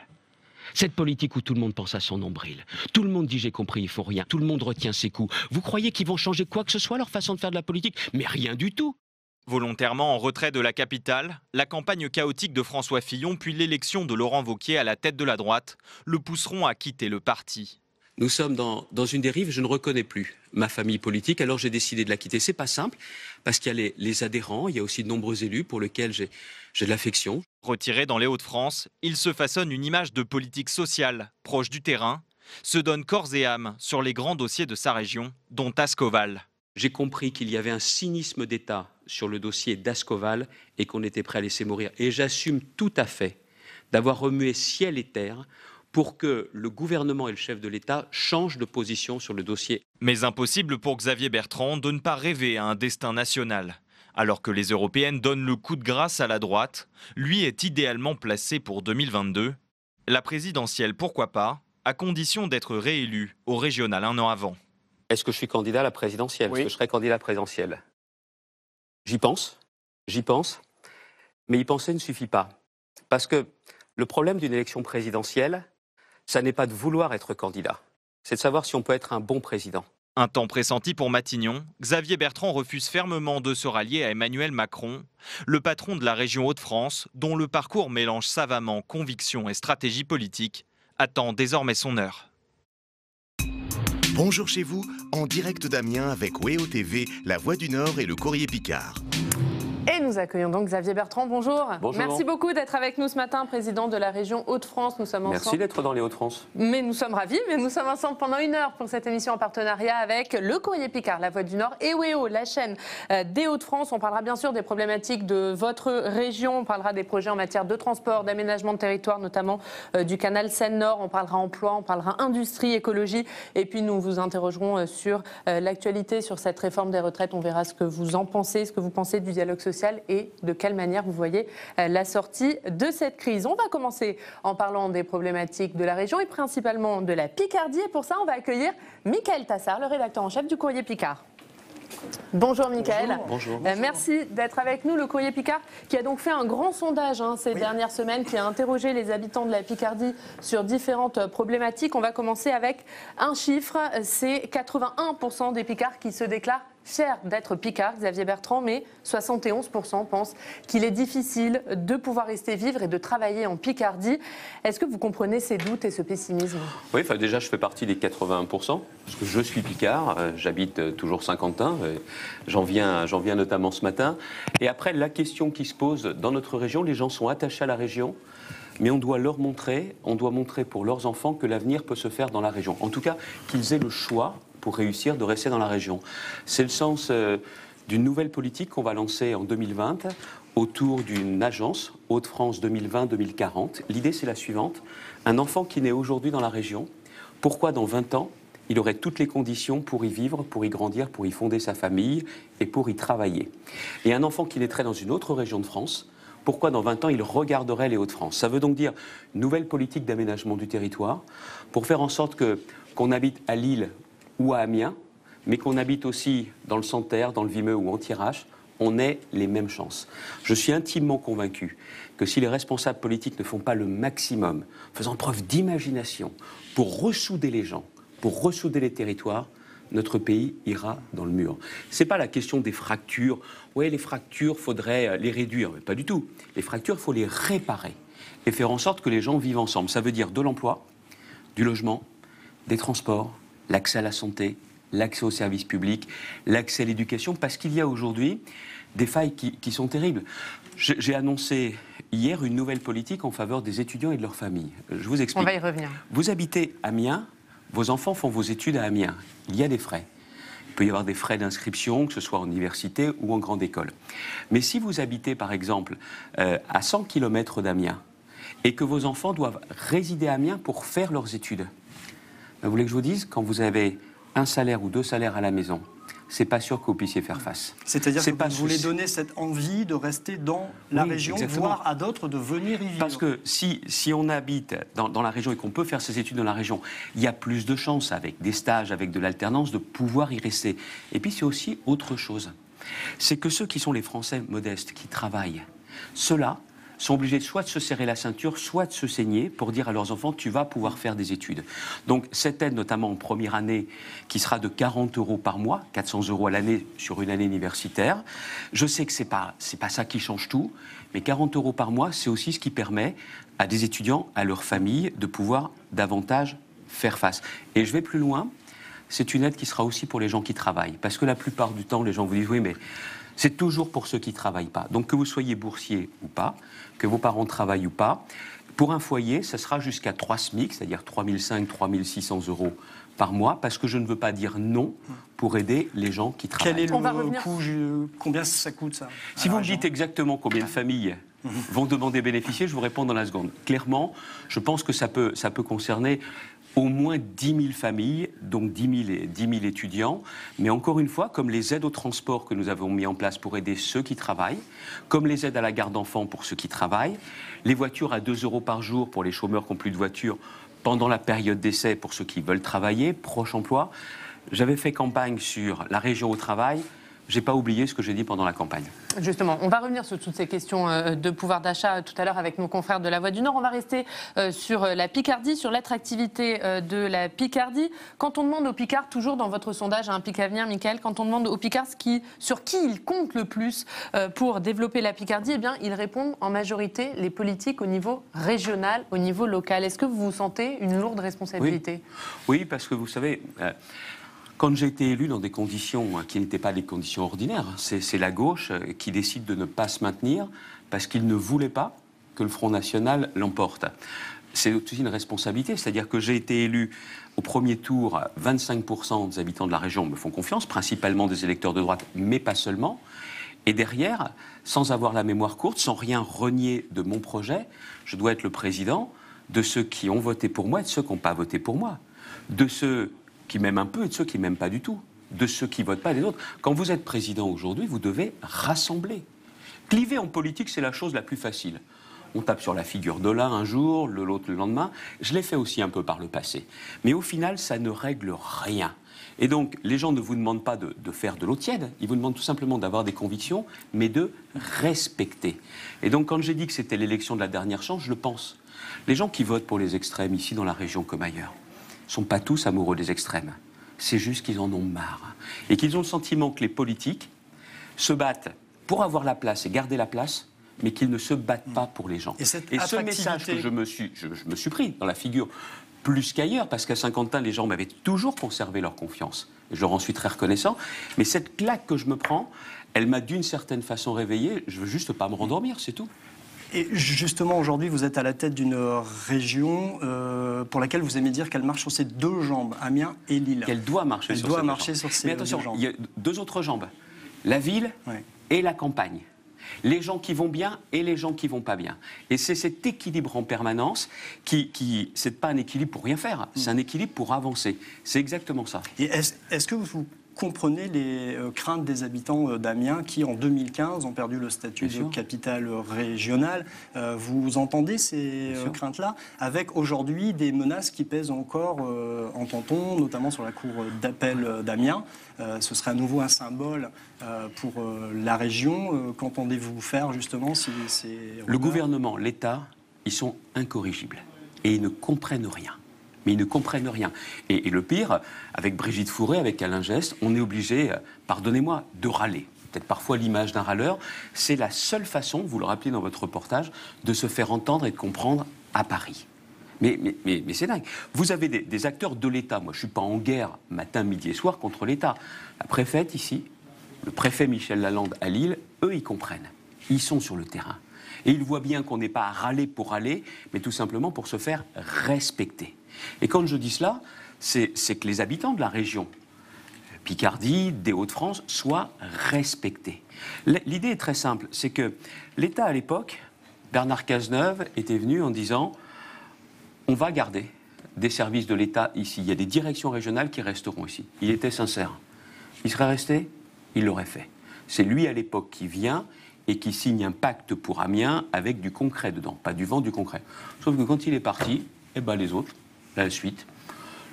Cette politique où tout le monde pense à son nombril. Tout le monde dit j'ai compris, ils font rien. Tout le monde retient ses coups. Vous croyez qu'ils vont changer quoi que ce soit leur façon de faire de la politique? Mais rien du tout. Volontairement en retrait de la capitale, la campagne chaotique de François Fillon puis l'élection de Laurent Wauquiez à la tête de la droite le pousseront à quitter le parti. Nous sommes dans une dérive, je ne reconnais plus ma famille politique, alors j'ai décidé de la quitter. C'est pas simple, parce qu'il y a les adhérents, il y a aussi de nombreux élus pour lesquels j'ai de l'affection. Retiré dans les Hauts-de-France, il se façonne une image de politique sociale, proche du terrain, se donne corps et âme sur les grands dossiers de sa région, dont Ascoval. J'ai compris qu'il y avait un cynisme d'État sur le dossier d'Ascoval et qu'on était prêt à laisser mourir. Et j'assume tout à fait d'avoir remué ciel et terre pour que le gouvernement et le chef de l'État changent de position sur le dossier. Mais impossible pour Xavier Bertrand de ne pas rêver à un destin national. Alors que les européennes donnent le coup de grâce à la droite, lui est idéalement placé pour 2022. La présidentielle, pourquoi pas, à condition d'être réélu au régional un an avant. Est-ce que je suis candidat à la présidentielle? Oui. Est-ce que je serai candidat à la présidentielle? J'y pense, mais y penser ne suffit pas. Parce que le problème d'une élection présidentielle, ça n'est pas de vouloir être candidat, c'est de savoir si on peut être un bon président. Un temps pressenti pour Matignon, Xavier Bertrand refuse fermement de se rallier à Emmanuel Macron, le patron de la région Hauts-de-France, dont le parcours mélange savamment conviction et stratégie politique, attend désormais son heure. Bonjour chez vous, en direct d'Amiens avec WEO TV, La Voix du Nord et le Courrier Picard. Et nous accueillons donc Xavier Bertrand. Bonjour. Bonjour. Merci beaucoup d'être avec nous ce matin, président de la région Hauts-de-France. Nous sommes ensemble. Merci d'être dans les Hauts-de-France. Mais nous sommes ravis, mais nous sommes ensemble pendant 1 heure pour cette émission en partenariat avec le Courrier Picard, La Voix du Nord et WEO, la chaîne des Hauts-de-France. On parlera bien sûr des problématiques de votre région. On parlera des projets en matière de transport, d'aménagement de territoire, notamment du canal Seine-Nord. On parlera emploi, on parlera industrie, écologie. Et puis nous vous interrogerons sur l'actualité, sur cette réforme des retraites. On verra ce que vous en pensez, ce que vous pensez du dialogue social et de quelle manière vous voyez la sortie de cette crise. On va commencer en parlant des problématiques de la région et principalement de la Picardie. Et pour ça, on va accueillir Mickaël Tassard, le rédacteur en chef du Courrier Picard. Bonjour Mickaël. Bonjour. Merci d'être avec nous. Le Courrier Picard qui a donc fait un grand sondage ces dernières semaines, qui a interrogé les habitants de la Picardie sur différentes problématiques. On va commencer avec un chiffre, c'est 81% des Picards qui se déclarent fiers d'être Picards, Xavier Bertrand, mais 71% pensent qu'il est difficile de pouvoir rester vivre et de travailler en Picardie. Est-ce que vous comprenez ces doutes et ce pessimisme? Oui, déjà je fais partie des 81%, parce que je suis Picard, j'habite toujours Saint-Quentin, j'en viens notamment ce matin. Et après, la question qui se pose dans notre région, les gens sont attachés à la région, mais on doit montrer pour leurs enfants que l'avenir peut se faire dans la région. En tout cas, qu'ils aient le choix pour réussir de rester dans la région. C'est le sens d'une nouvelle politique qu'on va lancer en 2020 autour d'une agence, Hauts-de-France 2020-2040. L'idée, c'est la suivante. Un enfant qui naît aujourd'hui dans la région, pourquoi dans 20 ans, il aurait toutes les conditions pour y vivre, pour y grandir, pour y fonder sa famille et pour y travailler. Et un enfant qui naîtrait dans une autre région de France, pourquoi dans 20 ans il regarderait les Hauts-de-France? Ça veut donc dire une nouvelle politique d'aménagement du territoire pour faire en sorte qu'on habite à Lille ou à Amiens, mais qu'on habite aussi dans le Santerre, dans le Vimeux ou en Thiérache, on ait les mêmes chances. Je suis intimement convaincu que si les responsables politiques ne font pas le maximum, faisant preuve d'imagination, pour ressouder les gens, pour ressouder les territoires, notre pays ira dans le mur. Ce n'est pas la question des fractures. Oui, les fractures, il faudrait les réduire. Mais pas du tout. Les fractures, il faut les réparer et faire en sorte que les gens vivent ensemble. Ça veut dire de l'emploi, du logement, des transports, l'accès à la santé, l'accès aux services publics, l'accès à l'éducation, parce qu'il y a aujourd'hui des failles qui sont terribles. J'ai annoncé hier une nouvelle politique en faveur des étudiants et de leurs familles. Je vous explique. On va y revenir. Vous habitez Amiens, vos enfants font vos études à Amiens. Il y a des frais. Il peut y avoir des frais d'inscription, que ce soit en université ou en grande école. Mais si vous habitez, par exemple, à 100 km d'Amiens, et que vos enfants doivent résider à Amiens pour faire leurs études, vous voulez que je vous dise, quand vous avez un salaire ou 2 salaires à la maison, c'est pas sûr que vous puissiez faire face. C'est-à-dire que vous voulez donner cette envie de rester dans la région, exactement. Voire à d'autres de venir y vivre. Parce que si on habite dans la région et qu'on peut faire ses études dans la région, il y a plus de chances, avec des stages, avec de l'alternance, de pouvoir y rester. Et puis c'est aussi autre chose. C'est que ceux qui sont les Français modestes, qui travaillent, ceux-là sont obligés soit de se serrer la ceinture, soit de se saigner pour dire à leurs enfants, tu vas pouvoir faire des études. Donc cette aide, notamment en première année, qui sera de 40 € par mois, 400 € à l'année sur une année universitaire, je sais que c'est pas ça qui change tout, mais 40 € par mois, c'est aussi ce qui permet à des étudiants, à leur famille, de pouvoir davantage faire face. Et je vais plus loin, c'est une aide qui sera aussi pour les gens qui travaillent. Parce que la plupart du temps, les gens vous disent, oui, mais c'est toujours pour ceux qui ne travaillent pas. Donc que vous soyez boursier ou pas, que vos parents travaillent ou pas, pour un foyer, ça sera jusqu'à 3 SMIC, c'est-à-dire 3 500, 3 600 € par mois, parce que je ne veux pas dire non pour aider les gens qui travaillent. Quel est le coût, combien ça coûte ça? Si vous me dites exactement combien de familles vont demander bénéficier, je vous réponds dans la seconde. Clairement, je pense que ça peut concerner au moins 10 000 familles, donc 10 000 étudiants. Mais encore une fois, comme les aides au transport que nous avons mis en place pour aider ceux qui travaillent, comme les aides à la garde d'enfants pour ceux qui travaillent, les voitures à 2 € par jour pour les chômeurs qui n'ont plus de voiture pendant la période d'essai pour ceux qui veulent travailler, proche emploi. J'avais fait campagne sur la région au travail. Je n'ai pas oublié ce que j'ai dit pendant la campagne. Justement, on va revenir sur toutes ces questions de pouvoir d'achat tout à l'heure avec nos confrères de La Voix du Nord. On va rester sur la Picardie, sur l'attractivité de la Picardie. Quand on demande aux Picards, toujours dans votre sondage, un pic à venir, Mickaël, quand on demande aux Picards sur qui ils comptent le plus pour développer la Picardie, eh bien, ils répondent en majorité les politiques au niveau régional, au niveau local. Est-ce que vous vous sentez une lourde responsabilité? Oui, parce que vous savez... Quand j'ai été élu dans des conditions qui n'étaient pas les conditions ordinaires, c'est la gauche qui décide de ne pas se maintenir parce qu'il ne voulait pas que le Front National l'emporte. C'est aussi une responsabilité, c'est-à-dire que j'ai été élu au premier tour, 25% des habitants de la région me font confiance, principalement des électeurs de droite, mais pas seulement. Et derrière, sans avoir la mémoire courte, sans rien renier de mon projet, je dois être le président de ceux qui ont voté pour moi et de ceux qui n'ont pas voté pour moi. De ceux qui m'aiment un peu et de ceux qui ne m'aiment pas du tout, de ceux qui ne votent pas et des autres. Quand vous êtes président aujourd'hui, vous devez rassembler. Cliver en politique, c'est la chose la plus facile. On tape sur la figure de l'un un jour, de l'autre le lendemain. Je l'ai fait aussi un peu par le passé. Mais au final, ça ne règle rien. Et donc, les gens ne vous demandent pas de faire de l'eau tiède, ils vous demandent tout simplement d'avoir des convictions, mais de respecter. Et donc, quand j'ai dit que c'était l'élection de la dernière chance, je le pense. Les gens qui votent pour les extrêmes, ici dans la région comme ailleurs, ne sont pas tous amoureux des extrêmes. C'est juste qu'ils en ont marre. Et qu'ils ont le sentiment que les politiques se battent pour avoir la place et garder la place, mais qu'ils ne se battent pas pour les gens. Et ce message que je me suis pris dans la figure plus qu'ailleurs, parce qu'à Saint-Quentin, les gens m'avaient toujours conservé leur confiance. Et je leur en suis très reconnaissant. Mais cette claque que je me prends, elle m'a d'une certaine façon réveillé. Je veux juste pas me rendormir, c'est tout. Et justement, aujourd'hui, vous êtes à la tête d'une région pour laquelle vous aimez dire qu'elle marche sur ses deux jambes, Amiens et Lille. Qu'elle doit marcher sur ses deux jambes. Il y a deux autres jambes, la ville et la campagne. Les gens qui vont bien et les gens qui vont pas bien. Et c'est cet équilibre en permanence qui c'est pas un équilibre pour rien faire, c'est un équilibre pour avancer. C'est exactement ça. Et est-ce que vous comprenez les craintes des habitants d'Amiens qui, en 2015, ont perdu le statut de capitale régionale? Vous entendez ces craintes-là, avec aujourd'hui des menaces qui pèsent encore, entend-on, notamment sur la cour d'appel d'Amiens. Ce serait à nouveau un symbole pour la région. Qu'entendez-vous faire, justement, si le gouvernement, l'État, ils sont incorrigibles et ils ne comprennent rien. Mais ils ne comprennent rien. Et le pire, avec Brigitte Fourré, avec Alain Geste, on est obligé, pardonnez-moi, de râler. Peut-être parfois l'image d'un râleur. C'est la seule façon, vous le rappelez dans votre reportage, de se faire entendre et de comprendre à Paris. Mais c'est dingue. Vous avez des acteurs de l'État. Moi, je ne suis pas en guerre matin, midi et soir contre l'État. La préfète ici, le préfet Michel Lalande à Lille, eux, ils comprennent. Ils sont sur le terrain. Et ils voient bien qu'on n'est pas à râler pour râler, mais tout simplement pour se faire respecter. Et quand je dis cela, c'est que les habitants de la région, Picardie, des Hauts-de-France, soient respectés. L'idée est très simple, c'est que l'État à l'époque, Bernard Cazeneuve était venu en disant on va garder des services de l'État ici. Il y a des directions régionales qui resteront ici. Il était sincère. Il serait resté, il l'aurait fait. C'est lui à l'époque qui vient et qui signe un pacte pour Amiens avec du concret dedans, pas du vent, du concret. Sauf que quand il est parti, eh ben les autres, la suite,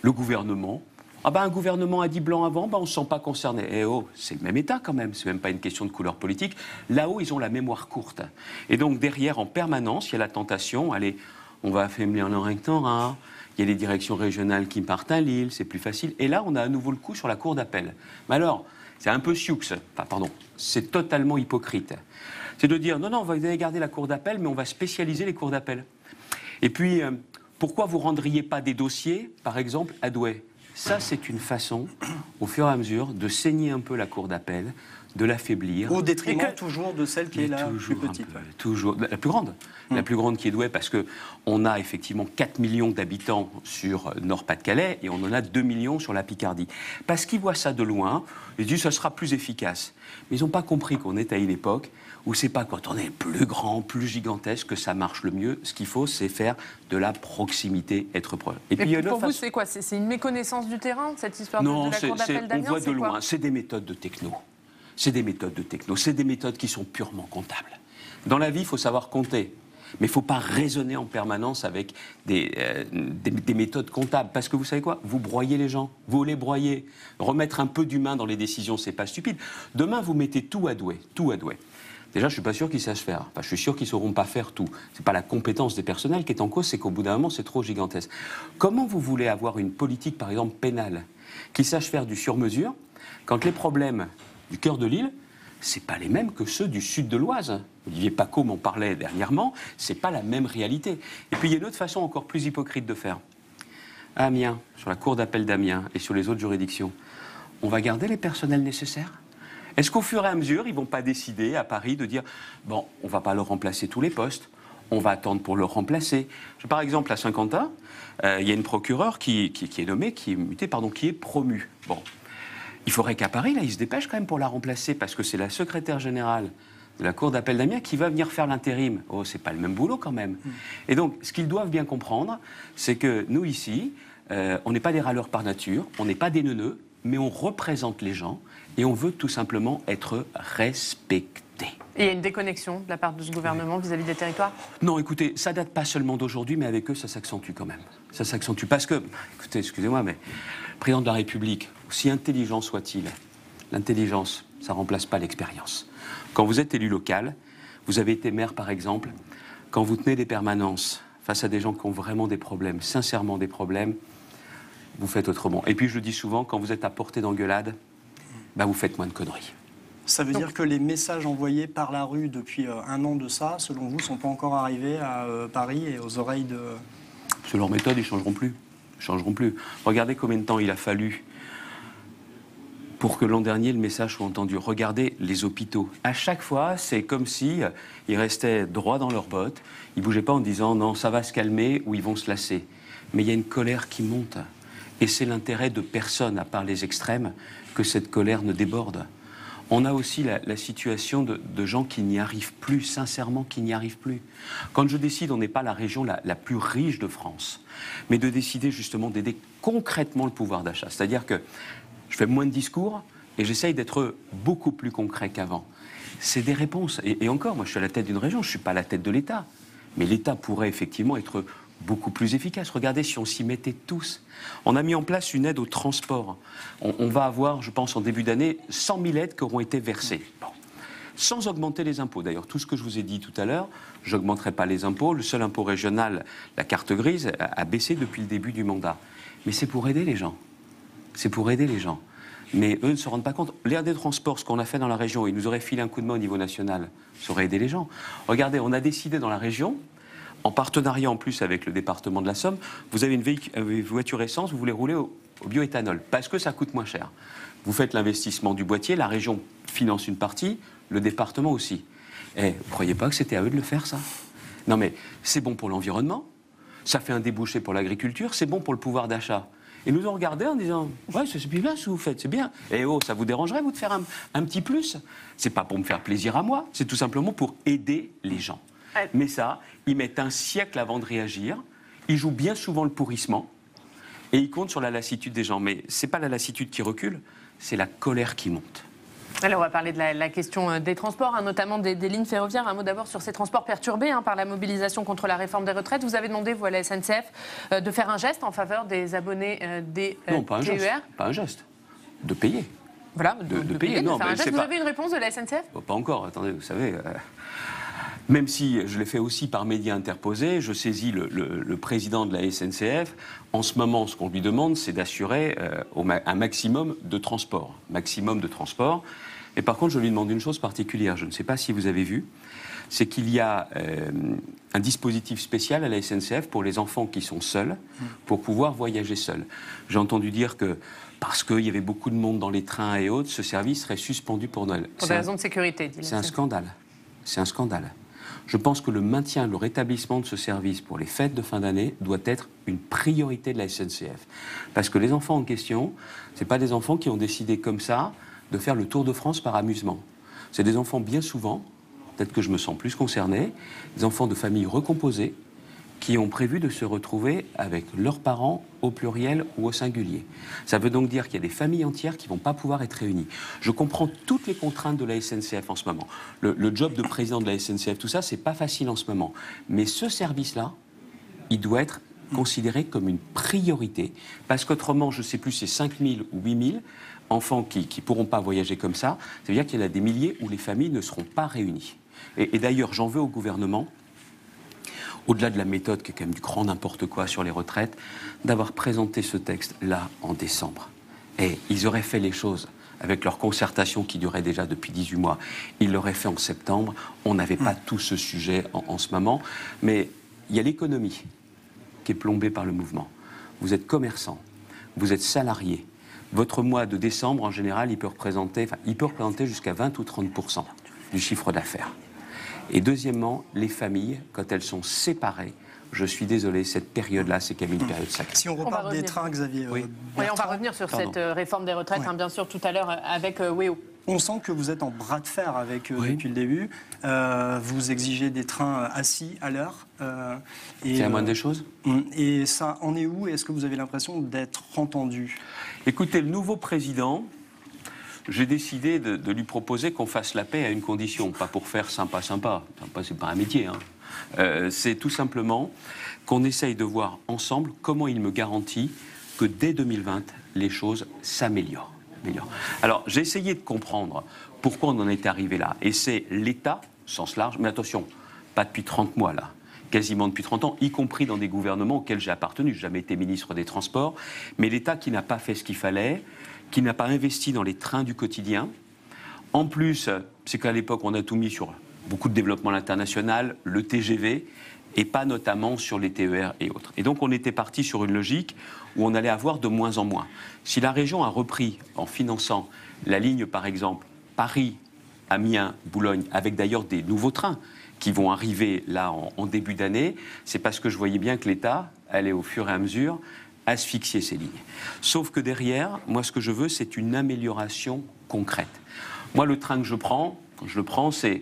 le gouvernement, Ah ben un gouvernement a dit blanc avant, ben on ne se sent pas concerné. Eh oh, c'est le même État quand même, c'est même pas une question de couleur politique. Là-haut, ils ont la mémoire courte. Et donc derrière, en permanence, il y a la tentation, allez, on va affaiblir le rectorat, il y a les directions régionales qui partent à Lille, c'est plus facile. Et là, on a à nouveau le coup sur la cour d'appel. Mais alors, c'est un peu sioux, enfin pardon, c'est totalement hypocrite. C'est de dire, non, on va garder la cour d'appel, mais on va spécialiser les cours d'appel. Et puis, pourquoi vous ne rendriez pas des dossiers, par exemple, à Douai ? Ça, c'est une façon, au fur et à mesure, de saigner un peu la cour d'appel, de l'affaiblir. Au détriment toujours de celle qui est la plus petite. Toujours, la plus grande. La plus grande qui est Douai, parce qu'on a effectivement 4 millions d'habitants sur Nord-Pas-de-Calais et on en a 2 millions sur la Picardie. Parce qu'ils voient ça de loin, ils disent que ça sera plus efficace. Mais ils n'ont pas compris qu'on est à une époque où c'est pas quand on est plus grand, plus gigantesque que ça marche le mieux. Ce qu'il faut, c'est faire de la proximité, être proche. Et puis, pour vous, c'est quoi ? C'est une méconnaissance du terrain, cette histoire de la cour d'appel d'Amiens ? On voit de loin, c'est des méthodes de techno. C'est des méthodes de techno, c'est des méthodes qui sont purement comptables. Dans la vie, il faut savoir compter. Mais il ne faut pas raisonner en permanence avec des méthodes comptables. Parce que vous savez quoi ? Vous broyez les gens, vous les broyez. Remettre un peu d'humain dans les décisions, c'est pas stupide. Demain, vous mettez tout à Douai, tout à Douai. Déjà, je ne suis pas sûr qu'ils sachent faire. Enfin, je suis sûr qu'ils ne sauront pas faire tout. Ce n'est pas la compétence des personnels qui est en cause, c'est qu'au bout d'un moment, c'est trop gigantesque. Comment vous voulez avoir une politique, par exemple, pénale, qui sache faire du sur-mesure, quand les problèmes du cœur de l'île, ce n'est pas les mêmes que ceux du sud de l'Oise. Olivier Pacot m'en parlait dernièrement, ce n'est pas la même réalité. Et puis, il y a une autre façon encore plus hypocrite de faire. À Amiens, sur la cour d'appel d'Amiens et sur les autres juridictions, on va garder les personnels nécessaires ? Est-ce qu'au fur et à mesure, ils ne vont pas décider à Paris de dire « bon, on ne va pas leur remplacer tous les postes, on va attendre pour le remplacer ». Par exemple, à Saint-Quentin, il y a une procureure qui est nommée, qui est promue. Bon, il faudrait qu'à Paris, là, ils se dépêchent quand même pour la remplacer, parce que c'est la secrétaire générale de la cour d'appel d'Amiens qui va venir faire l'intérim. Oh, c'est pas le même boulot quand même. Et donc, ce qu'ils doivent bien comprendre, c'est que nous, ici, on n'est pas des râleurs par nature, on n'est pas des neuneux, mais on représente les gens et on veut tout simplement être respecté. Et il y a une déconnexion de la part de ce gouvernement vis-à-vis des territoires ? Non, écoutez, ça date pas seulement d'aujourd'hui, mais avec eux, ça s'accentue quand même. Ça s'accentue parce que, écoutez, excusez-moi, mais le président de la République, aussi intelligent soit-il, l'intelligence, ça remplace pas l'expérience. Quand vous êtes élu local, vous avez été maire par exemple, quand vous tenez des permanences face à des gens qui ont vraiment des problèmes, sincèrement des problèmes, vous faites autrement. Et puis je le dis souvent, quand vous êtes à portée d'engueulade, vous faites moins de conneries. Ça veut dire que les messages envoyés par la rue depuis un an de ça, selon vous, ne sont pas encore arrivés à Paris et aux oreilles de... Sur leur méthode, ils ne changeront plus. Ils changeront plus. Regardez combien de temps il a fallu pour que l'an dernier, le message soit entendu. Regardez les hôpitaux. À chaque fois, c'est comme si ils restaient droits dans leurs bottes. Ils ne bougeaient pas en disant « non, ça va se calmer » ou « ils vont se lasser ». Mais il y a une colère qui monte. Et c'est l'intérêt de personne, à part les extrêmes, que cette colère ne déborde. On a aussi la situation de gens qui n'y arrivent plus, sincèrement qui n'y arrivent plus. Quand je décide, on n'est pas la région la plus riche de France, mais de décider justement d'aider concrètement le pouvoir d'achat. C'est-à-dire que je fais moins de discours et j'essaye d'être beaucoup plus concret qu'avant. C'est des réponses. Et encore, moi je suis à la tête d'une région, je ne suis pas à la tête de l'État. Mais l'État pourrait effectivement être beaucoup plus efficace. Regardez, si on s'y mettait tous. On a mis en place une aide au transport. On va avoir, je pense, en début d'année, 100 000 aides qui auront été versées. Bon. Sans augmenter les impôts. D'ailleurs, tout ce que je vous ai dit tout à l'heure, je n'augmenterai pas les impôts. Le seul impôt régional, la carte grise, a baissé depuis le début du mandat. Mais c'est pour aider les gens. C'est pour aider les gens. Mais eux ne se rendent pas compte. L'aide des transports, ce qu'on a fait dans la région, ils nous auraient filé un coup de main au niveau national, ça aurait aidé les gens. Regardez, on a décidé dans la région, en partenariat en plus avec le département de la Somme, vous avez une voiture essence, vous voulez rouler au bioéthanol, parce que ça coûte moins cher. Vous faites l'investissement du boîtier, la région finance une partie, le département aussi. Vous ne croyez pas que c'était à eux de le faire, ça? Non mais c'est bon pour l'environnement, ça fait un débouché pour l'agriculture, c'est bon pour le pouvoir d'achat. Et nous ont regardé en disant « ouais, c'est bien ce que vous faites, c'est bien. Et oh, ça vous dérangerait, vous, de faire un petit plus? C'est pas pour me faire plaisir à moi, c'est tout simplement pour aider les gens. » Mais ça, ils mettent un siècle avant de réagir, ils jouent bien souvent le pourrissement, et ils comptent sur la lassitude des gens. Mais c'est pas la lassitude qui recule, c'est la colère qui monte. Alors, on va parler de la question des transports, notamment des lignes ferroviaires. Un mot d'abord sur ces transports perturbés par la mobilisation contre la réforme des retraites. Vous avez demandé, vous, à la SNCF, de faire un geste en faveur des abonnés des TER. Non, pas un geste. De payer. Voilà, de payer, non, de faire un geste. Vous avez une réponse de la SNCF ? Pas encore, attendez, vous savez... Même si je l'ai fait aussi par médias interposés, je saisis le président de la SNCF. En ce moment, ce qu'on lui demande, c'est d'assurer un maximum de transport. Et par contre, je lui demande une chose particulière. Je ne sais pas si vous avez vu. C'est qu'il y a un dispositif spécial à la SNCF pour les enfants qui sont seuls, pour pouvoir voyager seuls. J'ai entendu dire que, parce qu'il y avait beaucoup de monde dans les trains et autres, ce service serait suspendu pour Noël. Pour des raisons de sécurité, dit-il. C'est un scandale. C'est un scandale. Je pense que le maintien, le rétablissement de ce service pour les fêtes de fin d'année doit être une priorité de la SNCF. Parce que les enfants en question, ce ne sont pas des enfants qui ont décidé comme ça de faire le Tour de France par amusement. C'est des enfants bien souvent, peut-être que je me sens plus concerné, des enfants de familles recomposées qui ont prévu de se retrouver avec leurs parents au pluriel ou au singulier. Ça veut donc dire qu'il y a des familles entières qui ne vont pas pouvoir être réunies. Je comprends toutes les contraintes de la SNCF en ce moment. Le job de président de la SNCF, tout ça, c'est pas facile en ce moment. Mais ce service-là, il doit être considéré comme une priorité. Parce qu'autrement, je ne sais plus, c'est 5 000 ou 8 000 enfants qui ne pourront pas voyager comme ça. Ça veut dire qu'il y en a des milliers où les familles ne seront pas réunies. Et d'ailleurs, j'en veux au gouvernement, au-delà de la méthode qui est quand même du grand n'importe quoi sur les retraites, d'avoir présenté ce texte-là en décembre. Et ils auraient fait les choses avec leur concertation qui durait déjà depuis 18 mois. Ils l'auraient fait en septembre. On n'avait pas tout ce sujet en ce moment. Mais il y a l'économie qui est plombée par le mouvement. Vous êtes commerçant, vous êtes salarié. Votre mois de décembre, en général, il peut représenter jusqu'à 20 ou 30% du chiffre d'affaires. Et deuxièmement, les familles, quand elles sont séparées, je suis désolé, cette période-là, c'est quand même une période sacrée. Si on reparle des trains, Xavier oui, on va revenir sur cette réforme des retraites, bien sûr, tout à l'heure avec WEO. On sent que vous êtes en bras de fer avec eux depuis le début. Vous exigez des trains assis à l'heure. C'est la moindre des choses. Et ça en est où? Est-ce que vous avez l'impression d'être entendu? Écoutez, le nouveau président... J'ai décidé de lui proposer qu'on fasse la paix à une condition, pas pour faire sympa. Sympa, c'est pas un métier. C'est tout simplement qu'on essaye de voir ensemble comment il me garantit que dès 2020, les choses s'améliorent. Alors, j'ai essayé de comprendre pourquoi on en est arrivé là. Et c'est l'État, sens large, mais attention, pas depuis 30 mois là. Quasiment depuis 30 ans, y compris dans des gouvernements auxquels j'ai appartenu. Je n'ai jamais été ministre des Transports, mais l'État qui n'a pas fait ce qu'il fallait, qui n'a pas investi dans les trains du quotidien. En plus, c'est qu'à l'époque, on a tout mis sur beaucoup de développement international, le TGV, et pas notamment sur les TER et autres. Et donc, on était parti sur une logique où on allait avoir de moins en moins. Si la région a repris, en finançant la ligne, par exemple, Paris, Amiens, Boulogne, avec d'ailleurs des nouveaux trains qui vont arriver là en début d'année, c'est parce que je voyais bien que l'État allait au fur et à mesure asphyxier ces lignes. Sauf que derrière, moi, ce que je veux, c'est une amélioration concrète. Moi, le train que je prends, quand je le prends, c'est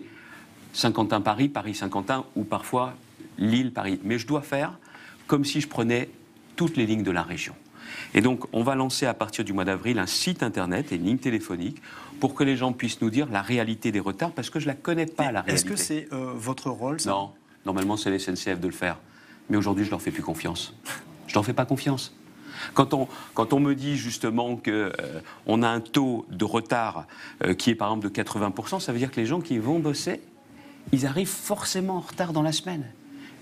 Saint-Quentin-Paris, Paris-Saint-Quentin, ou parfois Lille-Paris. Mais je dois faire comme si je prenais toutes les lignes de la région. Et donc, on va lancer à partir du mois d'avril un site internet et une ligne téléphonique pour que les gens puissent nous dire la réalité des retards, parce que je ne la connais pas, la réalité. Est-ce que c'est votre rôle, ça? Non, normalement, c'est les SNCF de le faire. Mais aujourd'hui, je ne leur fais plus confiance. Je n'en fais pas confiance. Quand on me dit justement qu'on a un taux de retard qui est par exemple de 80%, ça veut dire que les gens qui vont bosser, ils arrivent forcément en retard dans la semaine,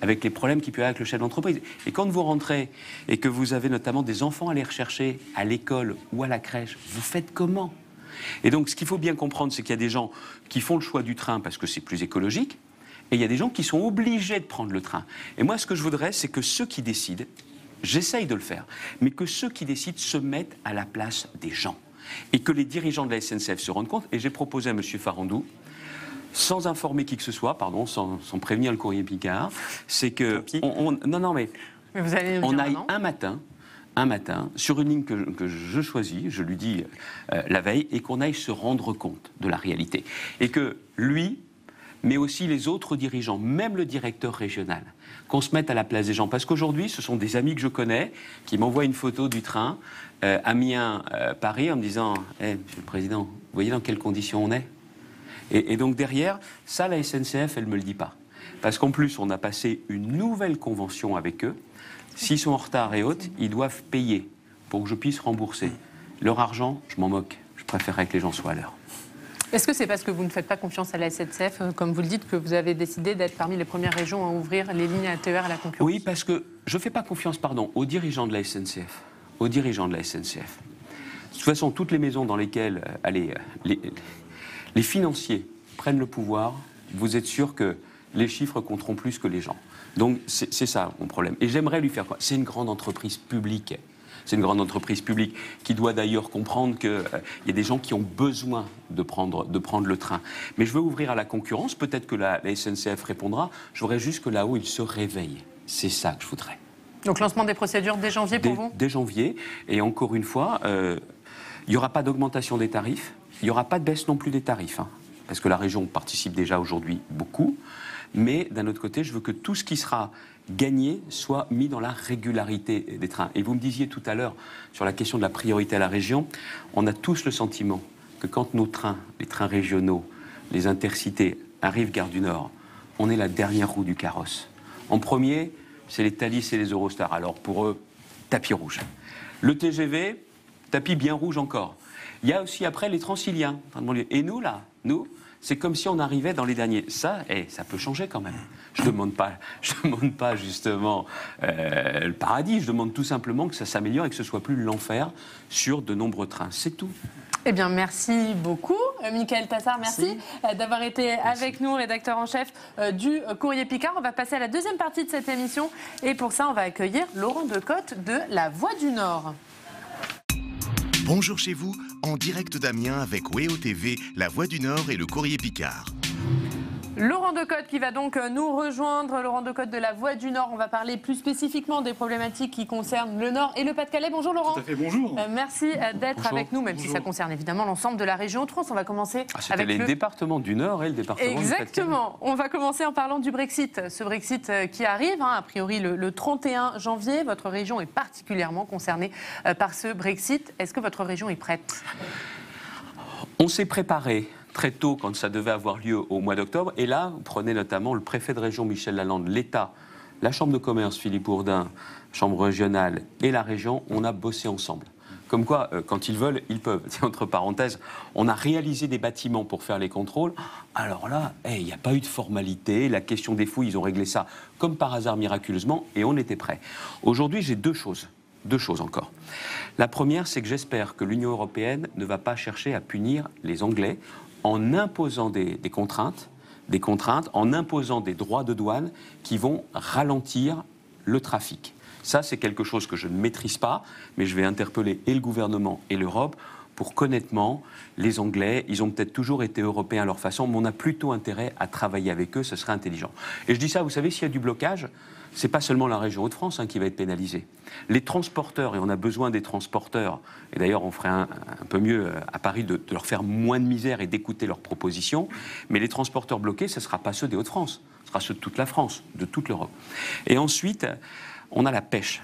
avec les problèmes qu'il peut y avoir avec le chef d'entreprise. Et quand vous rentrez et que vous avez notamment des enfants à les rechercher à l'école ou à la crèche, vous faites comment? Et donc ce qu'il faut bien comprendre, c'est qu'il y a des gens qui font le choix du train parce que c'est plus écologique, et il y a des gens qui sont obligés de prendre le train. Et moi, ce que je voudrais, c'est que ceux qui décident, j'essaye de le faire, mais que ceux qui décident se mettent à la place des gens. Et que les dirigeants de la SNCF se rendent compte. Et j'ai proposé à M. Farandou, sans informer qui que ce soit, sans prévenir le courrier Picard, c'est que... Mais vous allez on aille un matin, sur une ligne que je choisis, je lui dis la veille, et qu'on aille se rendre compte de la réalité. Et que lui mais aussi les autres dirigeants, même le directeur régional, qu'on se mette à la place des gens. Parce qu'aujourd'hui, ce sont des amis que je connais qui m'envoient une photo du train Amiens-Paris en me disant Monsieur le Président, vous voyez dans quelles conditions on est ? Et donc derrière, ça, la SNCF, elle ne me le dit pas. Parce qu'en plus, on a passé une nouvelle convention avec eux. S'ils sont en retard et autres, ils doivent payer pour que je puisse rembourser. Leur argent, je m'en moque. Je préférerais que les gens soient à l'heure. Est-ce que c'est parce que vous ne faites pas confiance à la SNCF, comme vous le dites, que vous avez décidé d'être parmi les premières régions à ouvrir les lignes TER à la concurrence ? Oui, parce que je ne fais pas confiance, aux dirigeants de la SNCF. Aux dirigeants de la SNCF. De toute façon, toutes les maisons dans lesquelles les financiers prennent le pouvoir, vous êtes sûr que les chiffres compteront plus que les gens. Donc c'est ça mon problème. Et j'aimerais lui faire quoi ? C'est une grande entreprise publique. C'est une grande entreprise publique qui doit d'ailleurs comprendre qu'il y a des gens qui ont besoin de prendre le train. Mais je veux ouvrir à la concurrence. Peut-être que la SNCF répondra. Je voudrais juste que là-haut, ils se réveillent. C'est ça que je voudrais. Donc lancement des procédures dès janvier pour vous ? Dès janvier. Et encore une fois, il n'y aura pas d'augmentation des tarifs. Il n'y aura pas de baisse non plus des tarifs. Parce que la région participe déjà aujourd'hui beaucoup. Mais d'un autre côté, je veux que tout ce qui sera gagné soit mis dans la régularité des trains. Et vous me disiez tout à l'heure, sur la question de la priorité à la région, on a tous le sentiment que quand nos trains, les trains régionaux, les intercités arrivent Gare du Nord, on est la dernière roue du carrosse. En premier, c'est les Thalys et les Eurostars. Alors pour eux, tapis rouge. Le TGV, tapis bien rouge encore. Il y a aussi après les Transiliens. Et nous, là, c'est comme si on arrivait dans les derniers. Ça peut changer quand même. Je ne demande pas justement le paradis. Je demande tout simplement que ça s'améliore et que ce soit plus l'enfer sur de nombreux trains. C'est tout. Eh bien, merci beaucoup, Mickaël Tassard. Merci d'avoir été avec nous, rédacteur en chef du Courrier Picard. On va passer à la deuxième partie de cette émission. Et pour ça, on va accueillir Laurent Decotte de La Voix du Nord. Bonjour chez vous, en direct d'Amiens avec WEO TV, La Voix du Nord et le Courrier Picard. Laurent Decotte qui va donc nous rejoindre. Laurent Decotte de La Voix du Nord. On va parler plus spécifiquement des problématiques qui concernent le Nord et le Pas-de-Calais. Bonjour Laurent. Tout à fait, bonjour. Merci d'être avec nous, même si ça concerne évidemment l'ensemble de la région Hauts-de-France. On va commencer avec les départements du Nord et le département du Pas-de-Calais. Exactement. On va commencer en parlant du Brexit. Ce Brexit qui arrive, a priori le 31 janvier. Votre région est particulièrement concernée par ce Brexit. Est-ce que votre région est prête ? On s'est préparé très tôt quand ça devait avoir lieu au mois d'octobre. Et là, vous prenez notamment le préfet de région Michel Lalande, l'État, la Chambre de commerce Philippe Ourdin, Chambre régionale et la région, on a bossé ensemble. Comme quoi, quand ils veulent, ils peuvent. Entre parenthèses, on a réalisé des bâtiments pour faire les contrôles. Alors là, il n'y a pas eu de formalité. La question des fouilles, ils ont réglé ça comme par hasard miraculeusement et on était prêts. Aujourd'hui, j'ai deux choses encore. La première, c'est que j'espère que l'Union européenne ne va pas chercher à punir les Anglais en imposant des contraintes, en imposant des droits de douane qui vont ralentir le trafic. Ça, c'est quelque chose que je ne maîtrise pas, mais je vais interpeller et le gouvernement et l'Europe pour qu'honnêtement, les Anglais, ils ont peut-être toujours été européens à leur façon, mais on a plutôt intérêt à travailler avec eux, ce serait intelligent. Et je dis ça, vous savez, s'il y a du blocage, c'est pas seulement la région Hauts-de-France qui va être pénalisée. Les transporteurs, et on a besoin des transporteurs, et d'ailleurs on ferait un peu mieux à Paris de leur faire moins de misère et d'écouter leurs propositions, mais les transporteurs bloqués, ce ne sera pas ceux des Hauts-de-France, ce sera ceux de toute la France, de toute l'Europe. Et ensuite, on a la pêche.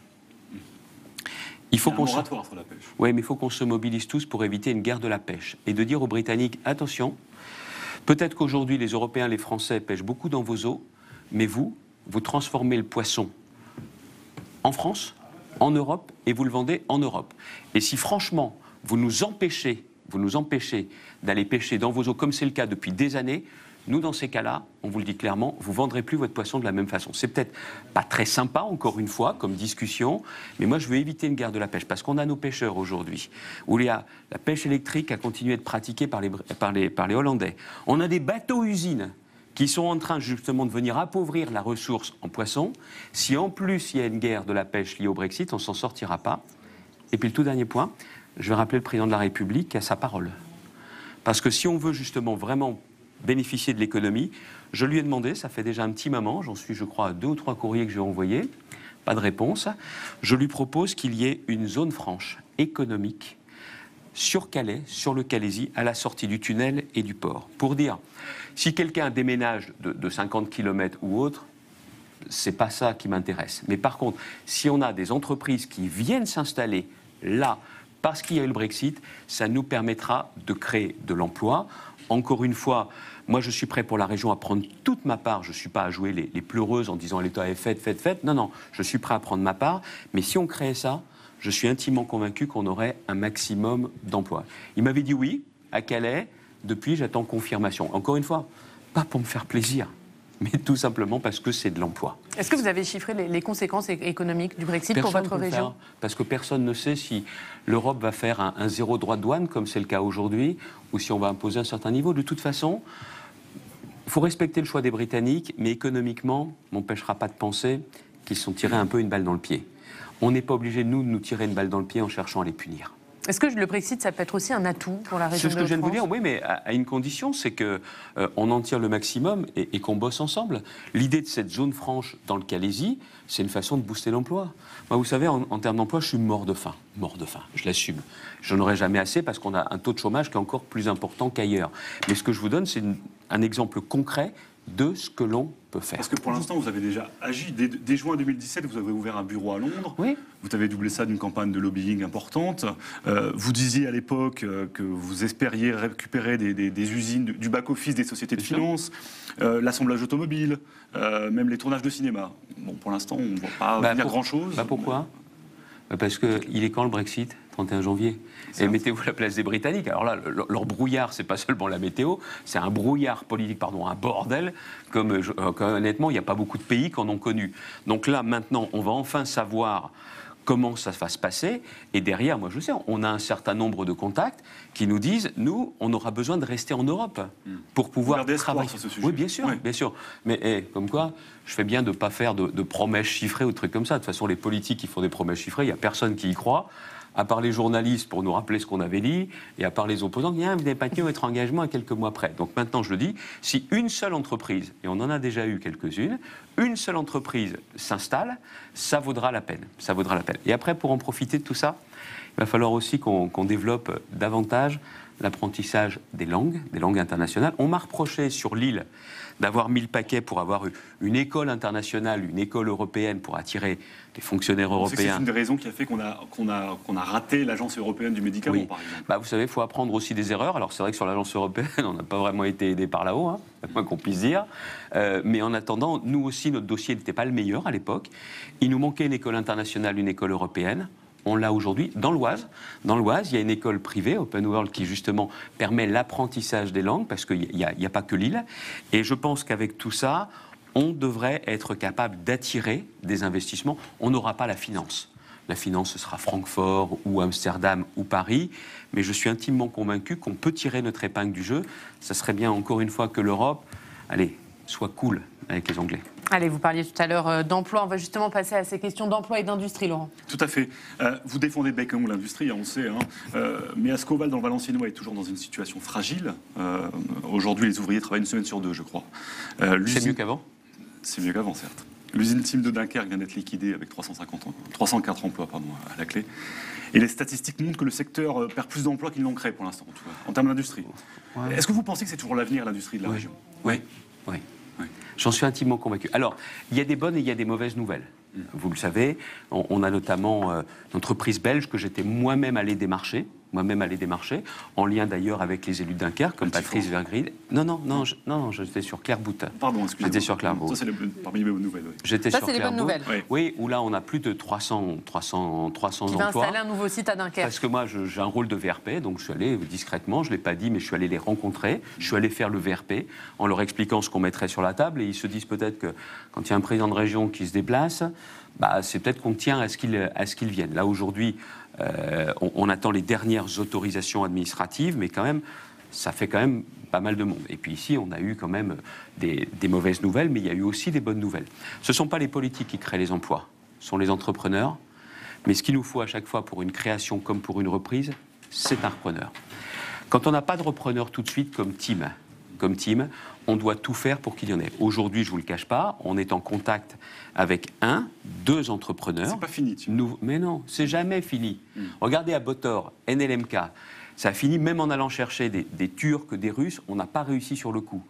Il faut qu'on se... Oui, mais il faut qu'on se mobilise tous pour éviter une guerre de la pêche. Et de dire aux Britanniques, attention, peut-être qu'aujourd'hui les Européens, les Français pêchent beaucoup dans vos eaux, mais vous transformez le poisson en France, en Europe, et vous le vendez en Europe. Et si franchement, vous nous empêchez d'aller pêcher dans vos eaux, comme c'est le cas depuis des années, nous, dans ces cas-là, on vous le dit clairement, vous ne vendrez plus votre poisson de la même façon. C'est peut-être pas très sympa, encore une fois, comme discussion, mais moi, je veux éviter une guerre de la pêche, parce qu'on a nos pêcheurs aujourd'hui, où il y a la pêche électrique a continué à être pratiquée par les Hollandais. On a des bateaux-usines qui sont en train justement de venir appauvrir la ressource en poisson. Si en plus il y a une guerre de la pêche liée au Brexit, on ne s'en sortira pas. Et puis le tout dernier point, je vais rappeler le président de la République qui a sa parole. Parce que si on veut justement vraiment bénéficier de l'économie, je lui ai demandé, ça fait déjà un petit moment, j'en suis je crois à 2 ou 3 courriers que j'ai envoyés, pas de réponse, je lui propose qu'il y ait une zone franche économique sur Calais, sur le Calaisis, à la sortie du tunnel et du port. Pour dire, si quelqu'un déménage de 50 km ou autre, c'est pas ça qui m'intéresse. Mais par contre, si on a des entreprises qui viennent s'installer là, parce qu'il y a eu le Brexit, ça nous permettra de créer de l'emploi. Encore une fois, moi je suis prêt pour la région à prendre toute ma part. Je ne suis pas à jouer les pleureuses en disant l'État est fait. Non, non, je suis prêt à prendre ma part. Mais si on créait ça, je suis intimement convaincu qu'on aurait un maximum d'emplois. Il m'avait dit oui, à Calais. Depuis, j'attends confirmation. Encore une fois, pas pour me faire plaisir, mais tout simplement parce que c'est de l'emploi. Est-ce que vous avez chiffré les conséquences économiques du Brexit pour votre région ? Parce que personne ne sait si l'Europe va faire un zéro droit de douane, comme c'est le cas aujourd'hui, ou si on va imposer un certain niveau. De toute façon, il faut respecter le choix des Britanniques, mais économiquement, m'empêchera pas de penser qu'ils se sont tirés un peu une balle dans le pied. On n'est pas obligé, nous, de nous tirer une balle dans le pied en cherchant à les punir. Est-ce que le Brexit, ça peut être aussi un atout pour la région de France ? C'est ce que je viens de vous dire, oui, mais à une condition, c'est qu'on en tire le maximum et qu'on bosse ensemble. L'idée de cette zone franche dans le Calaisis, c'est une façon de booster l'emploi. Moi, vous savez, en termes d'emploi, je suis mort de faim, je l'assume. Je n'en aurai jamais assez parce qu'on a un taux de chômage qui est encore plus important qu'ailleurs. Mais ce que je vous donne, c'est un exemple concret de ce que l'on peut faire. Parce que pour l'instant, vous avez déjà agi. Dès juin 2017, vous avez ouvert un bureau à Londres. Oui. Vous avez doublé ça d'une campagne de lobbying importante. Vous disiez à l'époque que vous espériez récupérer des usines, du back-office des sociétés de finance, l'assemblage automobile, même les tournages de cinéma. Bon, pour l'instant, on ne voit pas venir grand-chose. Pourquoi ? Parce qu'il est quand le Brexit ? 31 janvier. Et mettez-vous à la place des Britanniques. Alors là, leur brouillard, c'est pas seulement la météo, c'est un brouillard politique, un bordel, comme honnêtement, il n'y a pas beaucoup de pays qui en ont connu. Donc là, maintenant, on va enfin savoir comment ça va se passer. Et derrière, moi je sais, on a un certain nombre de contacts qui nous disent, nous, on aura besoin de rester en Europe pour pouvoir travailler. Sur ce sujet. Oui, bien sûr, bien sûr. Mais comme quoi, je fais bien de ne pas faire de promesses chiffrées ou de trucs comme ça. De toute façon, les politiques qui font des promesses chiffrées, il n'y a personne qui y croit. À part les journalistes pour nous rappeler ce qu'on avait dit, et à part les opposants, vous n'avez pas tenu votre engagement à quelques mois près. Donc maintenant, je le dis, si une seule entreprise, et on en a déjà eu quelques-unes, une seule entreprise s'installe, ça vaudra la peine. Ça vaudra la peine. Et après, pour en profiter de tout ça, il va falloir aussi qu'on développe davantage l'apprentissage des langues internationales. On m'a reproché sur l'île d'avoir mis le paquet pour avoir une école internationale, une école européenne pour attirer des fonctionnaires européens. C'est une des raisons qui a fait qu'on a raté l'Agence européenne du médicament, par exemple. Vous savez, il faut apprendre aussi des erreurs. Alors c'est vrai que sur l'Agence européenne, on n'a pas vraiment été aidé par là-haut, à moins qu'on puisse dire. Mais en attendant, nous aussi, notre dossier n'était pas le meilleur à l'époque. Il nous manquait une école internationale, une école européenne. On l'a aujourd'hui dans l'Oise. Dans l'Oise, il y a une école privée, Open World, qui justement permet l'apprentissage des langues, parce qu'il n'y a pas que l'île. Et je pense qu'avec tout ça, on devrait être capable d'attirer des investissements. On n'aura pas la finance. La finance, ce sera Francfort ou Amsterdam ou Paris. Mais je suis intimement convaincu qu'on peut tirer notre épingle du jeu. Ça serait bien, encore une fois, que l'Europe, soit cool avec les Anglais. Allez, vous parliez tout à l'heure d'emploi. On va justement passer à ces questions d'emploi et d'industrie, Laurent. Tout à fait. Vous défendez bec et ongle l'industrie, on le sait. Mais Ascoval, dans le Valenciennois, est toujours dans une situation fragile. Aujourd'hui, les ouvriers travaillent une semaine sur deux, je crois. C'est mieux qu'avant ? C'est mieux qu'avant, certes. L'usine Tim de Dunkerque vient d'être liquidée avec 304 emplois à la clé. Et les statistiques montrent que le secteur perd plus d'emplois qu'il n'en crée pour l'instant, en termes d'industrie. Ouais. Est-ce que vous pensez que c'est toujours l'avenir, l'industrie de la région ? Oui. J'en suis intimement convaincu. Alors, il y a des bonnes et il y a des mauvaises nouvelles. Vous le savez, on a notamment une entreprise belge que j'étais moi-même allé démarcher, en lien d'ailleurs avec les élus de Dunkerque, comme Patrice Vergried. Non, j'étais sur Clairbout. Pardon, excusez-moi. J'étais sur Clairbout. Ça, c'est parmi les bonnes nouvelles. Oui. J'étais sur Clairbout. Les bonnes nouvelles. Oui, où là, on a plus de 300 emplois. Qui va installer un nouveau site à Dunkerque. Parce que moi, j'ai un rôle de VRP, donc je suis allé discrètement, je ne l'ai pas dit, mais je suis allé les rencontrer. Je suis allé faire le VRP en leur expliquant ce qu'on mettrait sur la table. Et ils se disent peut-être que quand il y a un président de région qui se déplace, c'est peut-être qu'on tient à ce qu'il vienne. Là, aujourd'hui, on attend les dernières autorisations administratives, mais quand même, ça fait quand même pas mal de monde. Et puis ici, on a eu quand même des mauvaises nouvelles, mais il y a eu aussi des bonnes nouvelles. Ce ne sont pas les politiques qui créent les emplois, ce sont les entrepreneurs. Mais ce qu'il nous faut à chaque fois pour une création comme pour une reprise, c'est un repreneur. Quand on n'a pas de repreneur tout de suite comme team, on doit tout faire pour qu'il y en ait. Aujourd'hui, je ne vous le cache pas, on est en contact avec 2 entrepreneurs. C'est pas fini. Mais non, c'est jamais fini. Regardez à Botor, NLMK. Ça a fini même en allant chercher des Turcs, des Russes, on n'a pas réussi sur le coup.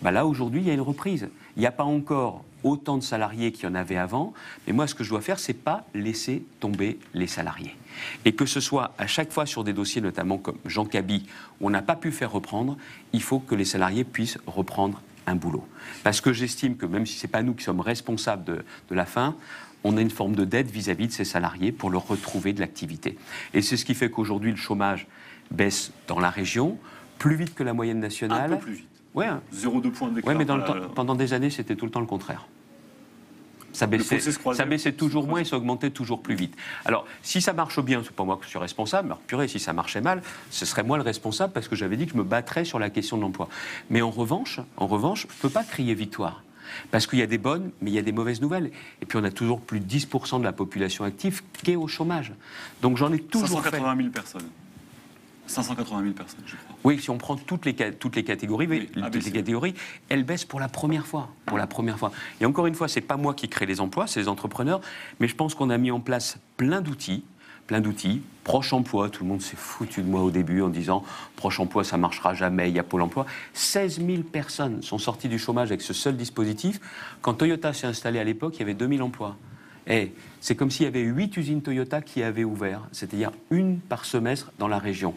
Bah là, aujourd'hui, il y a une reprise. Il n'y a pas encore autant de salariés qu'il y en avait avant, mais moi, ce que je dois faire, c'est pas laisser tomber les salariés. Et que ce soit à chaque fois sur des dossiers, notamment comme Jean Cabi, où on n'a pas pu faire reprendre, il faut que les salariés puissent reprendre un boulot. Parce que j'estime que même si ce n'est pas nous qui sommes responsables de la fin, on a une forme de dette vis-à-vis de ces salariés pour leur retrouver de l'activité. Et c'est ce qui fait qu'aujourd'hui, le chômage baisse dans la région, plus vite que la moyenne nationale. Un peu plus vite. Ouais. 0,2 points d'écart. Oui, mais pendant des années, c'était tout le temps le contraire. Ça baissait toujours moins et ça augmentait toujours plus vite. Alors, si ça marche bien, c'est pas moi que je suis responsable, mais purée, si ça marchait mal, ce serait moi le responsable parce que j'avais dit que je me battrais sur la question de l'emploi. Mais en revanche, je ne peux pas crier victoire. Parce qu'il y a des bonnes, mais il y a des mauvaises nouvelles. Et puis on a toujours plus de 10% de la population active qui est au chômage. Donc j'en ai toujours 580 000 personnes. 580 000 personnes, je crois. Oui, si on prend toutes les catégories, toutes les catégories, elles baissent pour la première fois. Et encore une fois, ce n'est pas moi qui crée les emplois, c'est les entrepreneurs, mais je pense qu'on a mis en place plein d'outils. Proche emploi, tout le monde s'est foutu de moi au début en disant Proche emploi, ça ne marchera jamais, il y a Pôle emploi. 16 000 personnes sont sorties du chômage avec ce seul dispositif. Quand Toyota s'est installé à l'époque, il y avait 2000 emplois. Et c'est comme s'il y avait 8 usines Toyota qui avaient ouvert, c'est-à-dire une par semestre dans la région.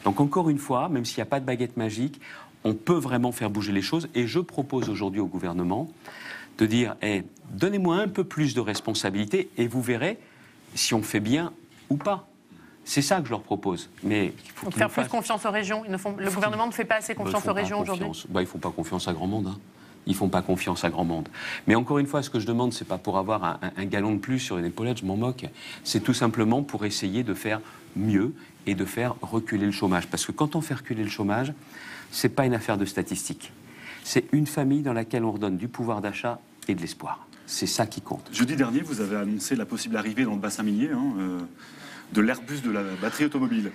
Donc encore une fois, même s'il n'y a pas de baguette magique, on peut vraiment faire bouger les choses. Et je propose aujourd'hui au gouvernement de dire donnez-moi un peu plus de responsabilité et vous verrez si on fait bien ou pas. C'est ça que je leur propose. Mais il faut faire plus confiance aux régions. Le gouvernement ne fait pas assez confiance aux régions aujourd'hui. Ils ne font pas confiance à grand monde. Ils ne font pas confiance à grand monde. Mais encore une fois, ce que je demande, ce n'est pas pour avoir un galon de plus sur une épaulette, je m'en moque. C'est tout simplement pour essayer de faire mieux et de faire reculer le chômage. Parce que quand on fait reculer le chômage, ce n'est pas une affaire de statistiques. C'est une famille dans laquelle on redonne du pouvoir d'achat et de l'espoir. C'est ça qui compte. Jeudi dernier, vous avez annoncé la possible arrivée dans le bassin minier de l'Airbus de la batterie automobile.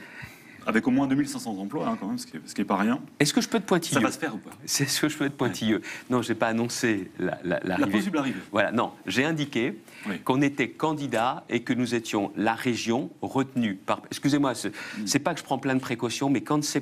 Avec au moins 2500 emplois, quand même, ce qui n'est pas rien. Est-ce que je peux être pointilleux ? Ça va se faire ou pas ? C'est ce que je peux être pointilleux. Non, je n'ai pas annoncé l'arrivée. La possible arrivée. Voilà, non. J'ai indiqué qu'on était candidat et que nous étions la région retenue par... Excusez-moi, c'est pas que je prends plein de précautions, mais tant que c'est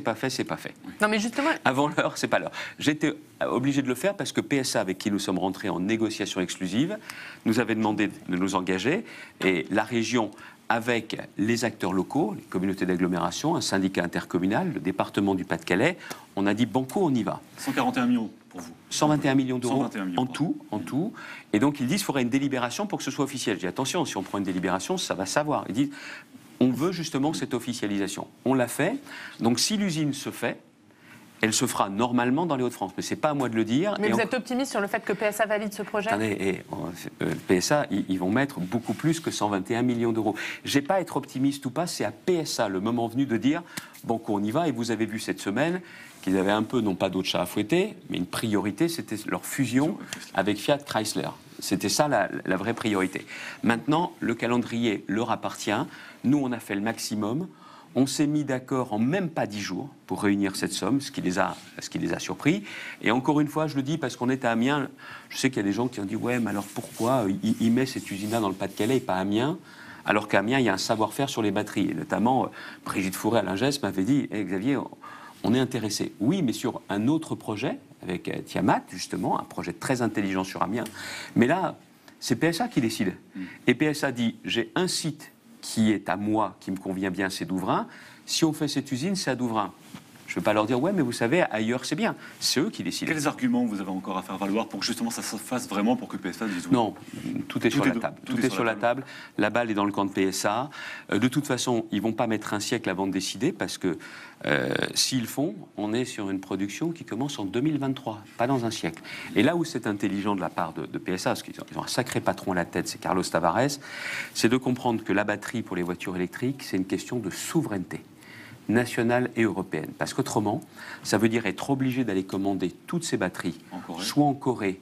pas fait, c'est pas fait. Non, mais justement... Avant l'heure, c'est pas l'heure. J'étais obligé de le faire parce que PSA, avec qui nous sommes rentrés en négociation exclusive, nous avait demandé de nous engager et la région... avec les acteurs locaux, les communautés d'agglomération, un syndicat intercommunal, le département du Pas-de-Calais, on a dit banco, on y va. 141 millions pour vous. 121 millions d'euros 121 millions, en tout. Et donc ils disent qu'il faudrait une délibération pour que ce soit officiel. Je dis attention, si on prend une délibération, ça va savoir. Ils disent on veut justement cette officialisation. On l'a fait. Donc si l'usine se fait, elle se fera normalement dans les Hauts-de-France. Mais ce n'est pas à moi de le dire. Mais vous êtes optimiste sur le fait que PSA valide ce projet ? Attendez, PSA, ils vont mettre beaucoup plus que 121 millions d'euros. Je n'ai pas à être optimiste ou pas, c'est à PSA le moment venu de dire bon, on y va. Et vous avez vu cette semaine qu'ils avaient un peu, non pas d'autres chats à fouetter, mais une priorité, c'était leur fusion avec Fiat Chrysler. C'était ça la vraie priorité. Maintenant, le calendrier leur appartient. Nous, on a fait le maximum. On s'est mis d'accord en même pas 10 jours pour réunir cette somme, ce qui les a surpris. Et encore une fois, je le dis parce qu'on est à Amiens. Je sais qu'il y a des gens qui ont dit « Ouais, mais alors pourquoi il met cette usine-là dans le Pas-de-Calais et pas à Amiens ?» Alors qu'à Amiens, il y a un savoir-faire sur les batteries. Et notamment, Brigitte Fourré à l'Ingès m'avait dit hey, « Xavier, on est intéressé. » Oui, mais sur un autre projet, avec Tiamat, justement, un projet très intelligent sur Amiens. Mais là, c'est PSA qui décide. Et PSA dit « J'ai un site qui est à moi, qui me convient bien, c'est Douvrin. Si on fait cette usine, c'est à Douvrin. » Je ne veux pas leur dire, ouais, mais vous savez, ailleurs, c'est bien. C'est eux qui décident. Quels arguments vous avez encore à faire valoir pour que justement ça se fasse vraiment pour que PSA dise oui ? Non, tout est sur la table. Tout est sur la table. La balle est dans le camp de PSA. De toute façon, ils ne vont pas mettre un siècle avant de décider parce que s'ils font, on est sur une production qui commence en 2023, pas dans un siècle. Et là où c'est intelligent de la part de PSA, parce qu'ils ont un sacré patron à la tête, c'est Carlos Tavares, c'est de comprendre que la batterie pour les voitures électriques, c'est une question de souveraineté nationale et européenne. Parce qu'autrement, ça veut dire être obligé d'aller commander toutes ces batteries, soit en Corée,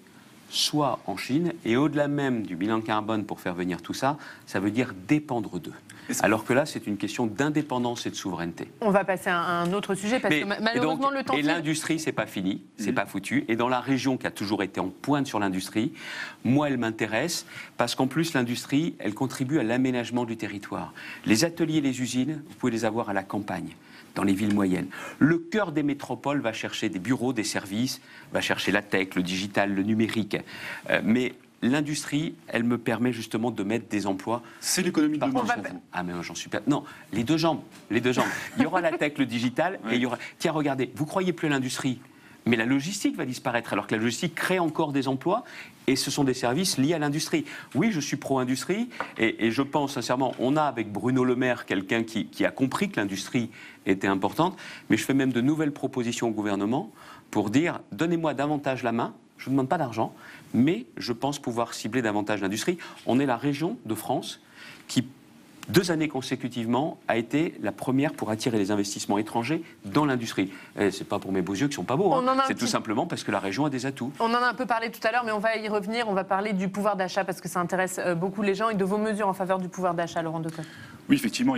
soit en Chine, et au-delà même du bilan carbone pour faire venir tout ça, ça veut dire dépendre d'eux. Alors que là, c'est une question d'indépendance et de souveraineté. On va passer à un autre sujet, parce que malheureusement, le temps... Et l'industrie, c'est pas fini, c'est pas foutu. Et dans la région qui a toujours été en pointe sur l'industrie, moi, elle m'intéresse, parce qu'en plus, l'industrie, elle contribue à l'aménagement du territoire. Les ateliers, les usines, vous pouvez les avoir à la campagne. dans les villes moyennes. Le cœur des métropoles va chercher des bureaux, des services, va chercher la tech, le digital, le numérique. Mais l'industrie, elle me permet justement de mettre des emplois. C'est l'économie de demain. Ah mais j'en suis pas. Non, les deux jambes. Il y aura la tech, le digital, et il y aura. Tiens, regardez, vous croyez plus à l'industrie, mais la logistique va disparaître, alors que la logistique crée encore des emplois, et ce sont des services liés à l'industrie. Oui, je suis pro-industrie, et je pense sincèrement, on a avec Bruno Le Maire quelqu'un qui a compris que l'industrie était importante, mais je fais même de nouvelles propositions au gouvernement pour dire, donnez-moi davantage la main. Je ne vous demande pas d'argent, mais je pense pouvoir cibler davantage l'industrie. On est la région de France qui, 2 années consécutivement, a été la première pour attirer les investissements étrangers dans l'industrie. C'est pas pour mes beaux yeux qui sont pas beaux, hein. C'est tout simplement parce que la région a des atouts. On en a un peu parlé tout à l'heure, mais on va y revenir. On va parler du pouvoir d'achat parce que ça intéresse beaucoup les gens et de vos mesures en faveur du pouvoir d'achat, Laurent Decote. Oui, effectivement,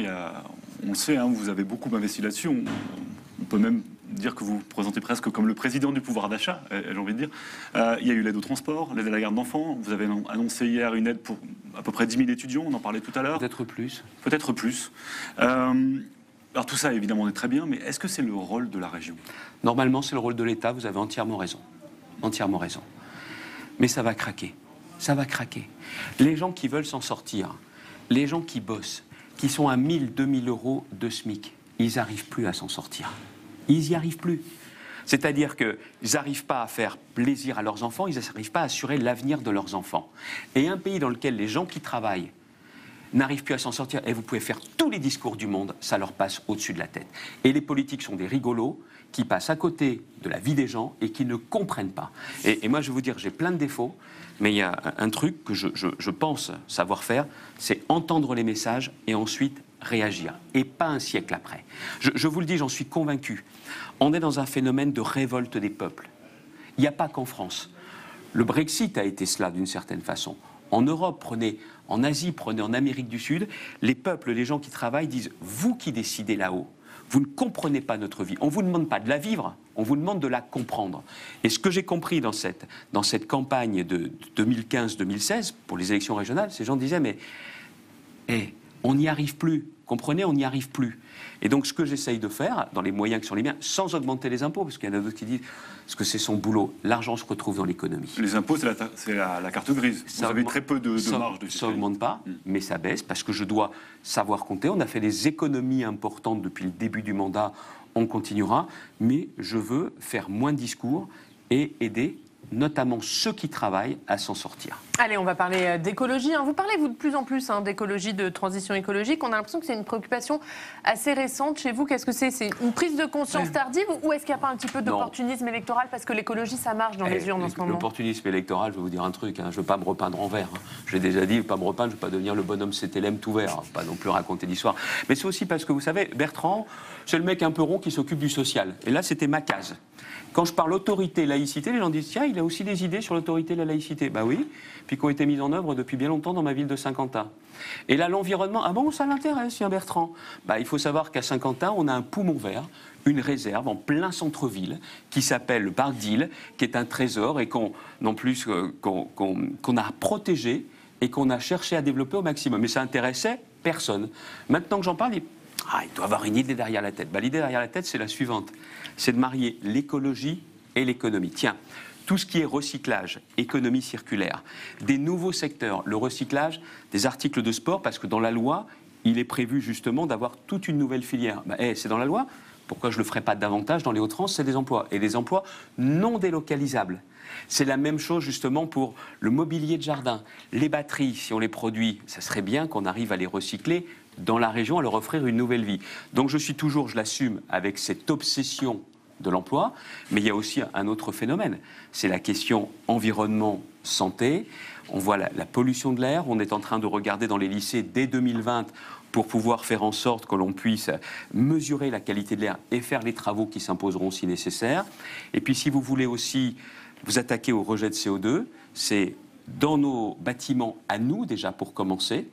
on le sait, hein, vous avez beaucoup investi là-dessus. On peut même dire que vous vous présentez presque comme le président du pouvoir d'achat, j'ai envie de dire. Il y a eu l'aide au transport, l'aide à la garde d'enfants. Vous avez annoncé hier une aide pour à peu près 10 000 étudiants, on en parlait tout à l'heure. Peut-être plus. Peut-être plus. Alors tout ça, évidemment, on est très bien, mais est-ce que c'est le rôle de la région? Normalement, c'est le rôle de l'État, vous avez entièrement raison. Entièrement raison. Mais ça va craquer. Ça va craquer. Les gens qui veulent s'en sortir, les gens qui bossent, qui sont à 1 000, 2 000 euros de SMIC, ils n'arrivent plus à s'en sortir. Ils n'y arrivent plus. C'est-à-dire qu'ils n'arrivent pas à faire plaisir à leurs enfants, ils n'arrivent pas à assurer l'avenir de leurs enfants. Et un pays dans lequel les gens qui travaillent n'arrivent plus à s'en sortir, et vous pouvez faire tous les discours du monde, ça leur passe au-dessus de la tête. Et les politiques sont des rigolos qui passent à côté de la vie des gens et qui ne comprennent pas. Et moi, je vais vous dire, j'ai plein de défauts, mais il y a un truc que je pense savoir faire, c'est entendre les messages et ensuite réagir, et pas un siècle après. Je vous le dis, j'en suis convaincu. On est dans un phénomène de révolte des peuples. Il n'y a pas qu'en France. Le Brexit a été cela d'une certaine façon. En Europe, prenez en Asie, prenez en Amérique du Sud, les peuples, les gens qui travaillent disent « vous qui décidez là-haut, vous ne comprenez pas notre vie. On ne vous demande pas de la vivre, on vous demande de la comprendre. » Et ce que j'ai compris dans cette campagne de 2015-2016, pour les élections régionales, ces gens disaient « mais on n'y arrive plus, comprenez, on n'y arrive plus. » Et donc ce que j'essaye de faire, dans les moyens qui sont les miens, sans augmenter les impôts, parce qu'il y en a d'autres qui disent que c'est son boulot, l'argent se retrouve dans l'économie. Les impôts, c'est la carte grise. Vous avez très peu de marge de ça n'augmente pas, mais ça baisse, parce que je dois savoir compter. On a fait des économies importantes depuis le début du mandat, on continuera, mais je veux faire moins de discours et aider notamment ceux qui travaillent à s'en sortir. Allez, on va parler d'écologie. Vous parlez, vous, de plus en plus d'écologie, de transition écologique. On a l'impression que c'est une préoccupation assez récente chez vous. Qu'est-ce que c'est? C'est une prise de conscience tardive ou est-ce qu'il n'y a pas un petit peu d'opportunisme électoral? Parce que l'écologie, ça marche dans les urnes en ce moment. L'opportunisme électoral, je vais vous dire un truc. Je ne veux pas me repeindre en vert. Je l'ai déjà dit, je ne veux pas me repeindre, je ne veux pas devenir le bonhomme CTLM tout vert. Pas non plus raconter d'histoire. Mais c'est aussi parce que, vous savez, Bertrand, c'est le mec un peu rond qui s'occupe du social. Et là, c'était ma case. Quand je parle autorité, laïcité, les gens disent « Tiens, il a aussi des idées sur l'autorité et la laïcité ». Bah oui, puis qui ont été mises en œuvre depuis bien longtemps dans ma ville de Saint-Quentin. Et là, l'environnement, ah bon, ça l'intéresse, Bertrand. Bah, il faut savoir qu'à Saint-Quentin, on a un poumon vert, une réserve en plein centre-ville, qui s'appelle le parc d'Île, qui est un trésor et qu'on a protégé et qu'on a cherché à développer au maximum. Mais ça intéressait personne. Maintenant que j'en parle, il doit avoir une idée derrière la tête. Bah, l'idée derrière la tête, c'est la suivante. C'est de marier l'écologie et l'économie. Tiens, tout ce qui est recyclage, économie circulaire, des nouveaux secteurs, le recyclage des articles de sport, parce que dans la loi, il est prévu justement d'avoir toute une nouvelle filière. Bah, c'est dans la loi. Pourquoi je ne le ferais pas davantage dans les Hauts-de-France? C'est des emplois. Et des emplois non délocalisables. C'est la même chose justement pour le mobilier de jardin. Les batteries, si on les produit, ça serait bien qu'on arrive à les recycler dans la région, à leur offrir une nouvelle vie. Donc je suis toujours, je l'assume, avec cette obsession de l'emploi, mais il y a aussi un autre phénomène. C'est la question environnement-santé. On voit la pollution de l'air. On est en train de regarder dans les lycées dès 2020 pour pouvoir faire en sorte que l'on puisse mesurer la qualité de l'air et faire les travaux qui s'imposeront si nécessaire. Et puis si vous voulez aussi vous attaquer au rejet de CO2, c'est dans nos bâtiments à nous déjà pour commencer.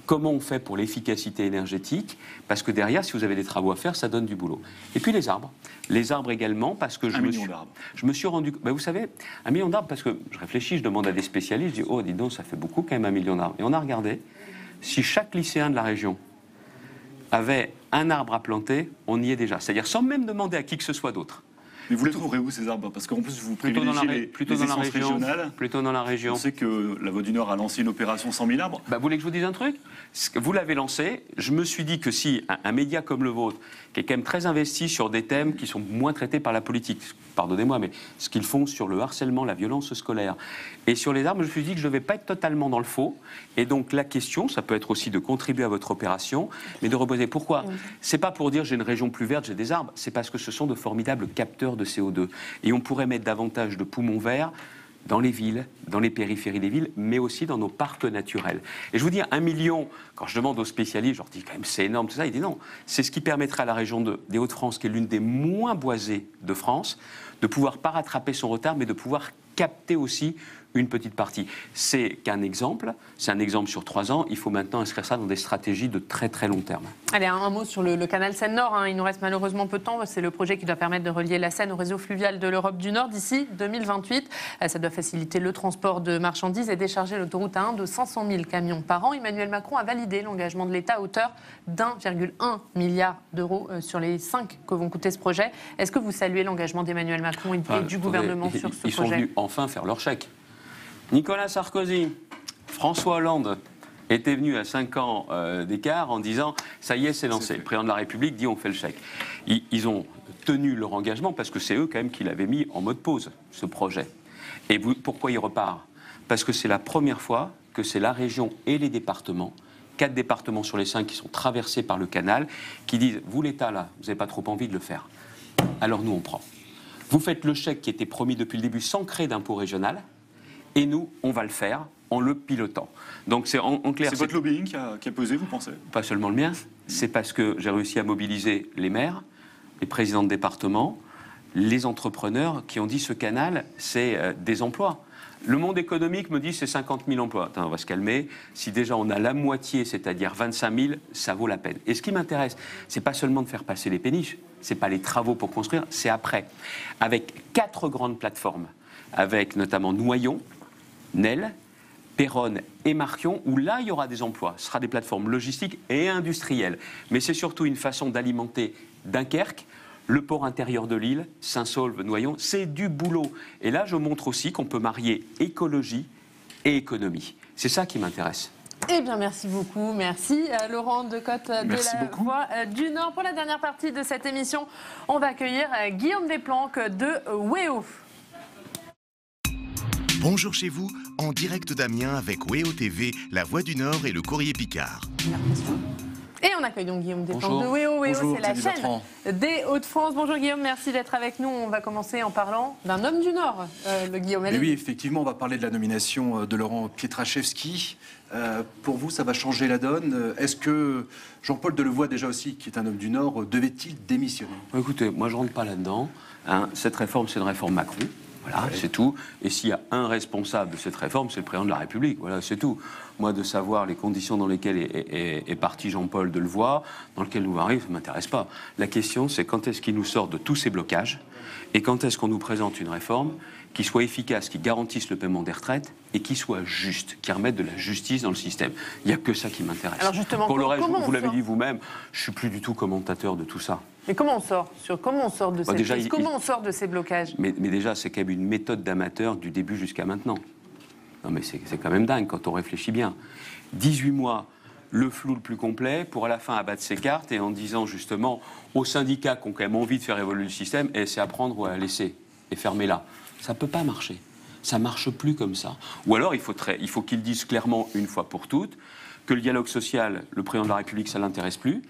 Comment on fait pour l'efficacité énergétique? Parce que derrière, si vous avez des travaux à faire, ça donne du boulot. Et puis les arbres. Les arbres également, parce que je me suis rendu... vous savez, 1 million d'arbres, parce que je réfléchis, je demande à des spécialistes, je dis, oh, dis donc, ça fait beaucoup quand même 1 million d'arbres. Et on a regardé, si chaque lycéen de la région avait un arbre à planter, on y est déjà. C'est-à-dire sans même demander à qui que ce soit d'autre. Mais vous les trouverez où ces arbres? Parce qu'en plus vous privilégiez les essences régionales. Plutôt dans la région. On sait que la Voix du Nord a lancé une opération 100 000 arbres. Vous voulez que je vous dise un truc? Vous l'avez lancé, je me suis dit que si un média comme le vôtre, qui est quand même très investi sur des thèmes qui sont moins traités par la politique, pardonnez-moi, mais ce qu'ils font sur le harcèlement, la violence scolaire, et sur les arbres, je me suis dit que je ne devais pas être totalement dans le faux. Et donc la question, ça peut être aussi de contribuer à votre opération, mais de reposer. Pourquoi? C'est pas pour dire j'ai une région plus verte, j'ai des arbres, c'est parce que ce sont de formidables capteurs de CO2. Et on pourrait mettre davantage de poumons verts dans les villes, dans les périphéries des villes, mais aussi dans nos parcs naturels. Et je vous dis, 1 million, quand je demande aux spécialistes, je leur dis quand même c'est énorme tout ça, ils disent non, c'est ce qui permettrait à la région des Hauts-de-France, qui est l'une des moins boisées de France, de pouvoir pas rattraper son retard, mais de pouvoir capter aussi une petite partie. C'est qu'un exemple, c'est un exemple sur 3 ans, il faut maintenant inscrire ça dans des stratégies de très très long terme. Allez, un mot sur le canal Seine-Nord, il nous reste malheureusement peu de temps, c'est le projet qui doit permettre de relier la Seine au réseau fluvial de l'Europe du Nord d'ici 2028. Ça doit faciliter le transport de marchandises et décharger l'autoroute A1 de 500 000 camions par an. Emmanuel Macron a validé l'engagement de l'État à hauteur d'1,1 milliard d'euros sur les 5 que vont coûter ce projet. Est-ce que vous saluez l'engagement d'Emmanuel Macron et du gouvernement sur ce projet? Ils sont venus enfin faire leur chèque. Nicolas Sarkozy, François Hollande étaient venus à 5 ans d'écart en disant ça y est, c'est lancé. Le président de la République dit on fait le chèque. Ils ont tenu leur engagement parce que c'est eux quand même qui l'avaient mis en mode pause, ce projet. Et pourquoi il repart? Parce que c'est la première fois que c'est la région et les départements, 4 départements sur les 5 qui sont traversés par le canal, qui disent vous l'État là, vous n'avez pas trop envie de le faire. Alors nous on prend. Vous faites le chèque qui était promis depuis le début sans créer d'impôt régional. Et nous, on va le faire en le pilotant. Donc c'est en clair. C'est votre lobbying qui a pesé, vous pensez? Pas seulement le mien. C'est parce que j'ai réussi à mobiliser les maires, les présidents de département, les entrepreneurs qui ont dit ce canal, c'est des emplois. Le monde économique me dit c'est 50 000 emplois. Attends, on va se calmer. Si déjà on a la moitié, c'est-à-dire 25 000, ça vaut la peine. Et ce qui m'intéresse, c'est pas seulement de faire passer les péniches, c'est pas les travaux pour construire, c'est après. Avec 4 grandes plateformes, avec notamment Noyon, Nel, Péronne et Marquion, où là, il y aura des emplois. Ce sera des plateformes logistiques et industrielles. Mais c'est surtout une façon d'alimenter Dunkerque, le port intérieur de Lille, Saint-Saulve, Noyon. C'est du boulot. Et là, je montre aussi qu'on peut marier écologie et économie. C'est ça qui m'intéresse. Eh bien, merci beaucoup. Merci Laurent Decotte de la Voix du Nord. Pour la dernière partie de cette émission, on va accueillir Guillaume Desplanques de WEO. Bonjour chez vous, en direct d'Amiens avec WEO TV, La Voix du Nord et le Courrier Picard. Et on accueille donc Guillaume Desplanques de WEO. WEO, c'est la chaîne des Hauts-de-France. Bonjour Guillaume, merci d'être avec nous. On va commencer en parlant d'un homme du Nord, le Guillaume. Oui, effectivement, on va parler de la nomination de Laurent Pietraszewski. Pour vous, ça va changer la donne. Est-ce que Jean-Paul Delevoye, déjà aussi, qui est un homme du Nord, devait-il démissionner? Écoutez, moi je ne rentre pas là-dedans. Cette réforme, c'est une réforme Macron. Voilà, c'est tout. Et s'il y a un responsable de cette réforme, c'est le président de la République. Voilà, c'est tout. Moi, de savoir les conditions dans lesquelles est parti Jean-Paul Delevoye, dans lesquelles nous arrivons, ça ne m'intéresse pas. La question, c'est quand est-ce qu'il nous sort de tous ces blocages et quand est-ce qu'on nous présente une réforme qui soit efficace, qui garantisse le paiement des retraites et qui soit juste, qui remette de la justice dans le système. Il n'y a que ça qui m'intéresse. Alors justement, pour le reste, vous l'avez dit vous-même, je ne suis plus du tout commentateur de tout ça. Mais comment on sort de cette crise? Comment on sort de ces blocages? Mais déjà, c'est quand même une méthode d'amateur du début jusqu'à maintenant. Non mais c'est quand même dingue quand on réfléchit bien. 18 mois, le flou le plus complet, pour à la fin abattre ses cartes et en disant justement aux syndicats qui ont quand même envie de faire évoluer le système, et c'est à prendre ou à laisser, et fermer là. Ça ne peut pas marcher. Ça ne marche plus comme ça. Ou alors, il faut qu'ils disent clairement, une fois pour toutes, que le dialogue social, le président de la République, ça ne l'intéresse plus,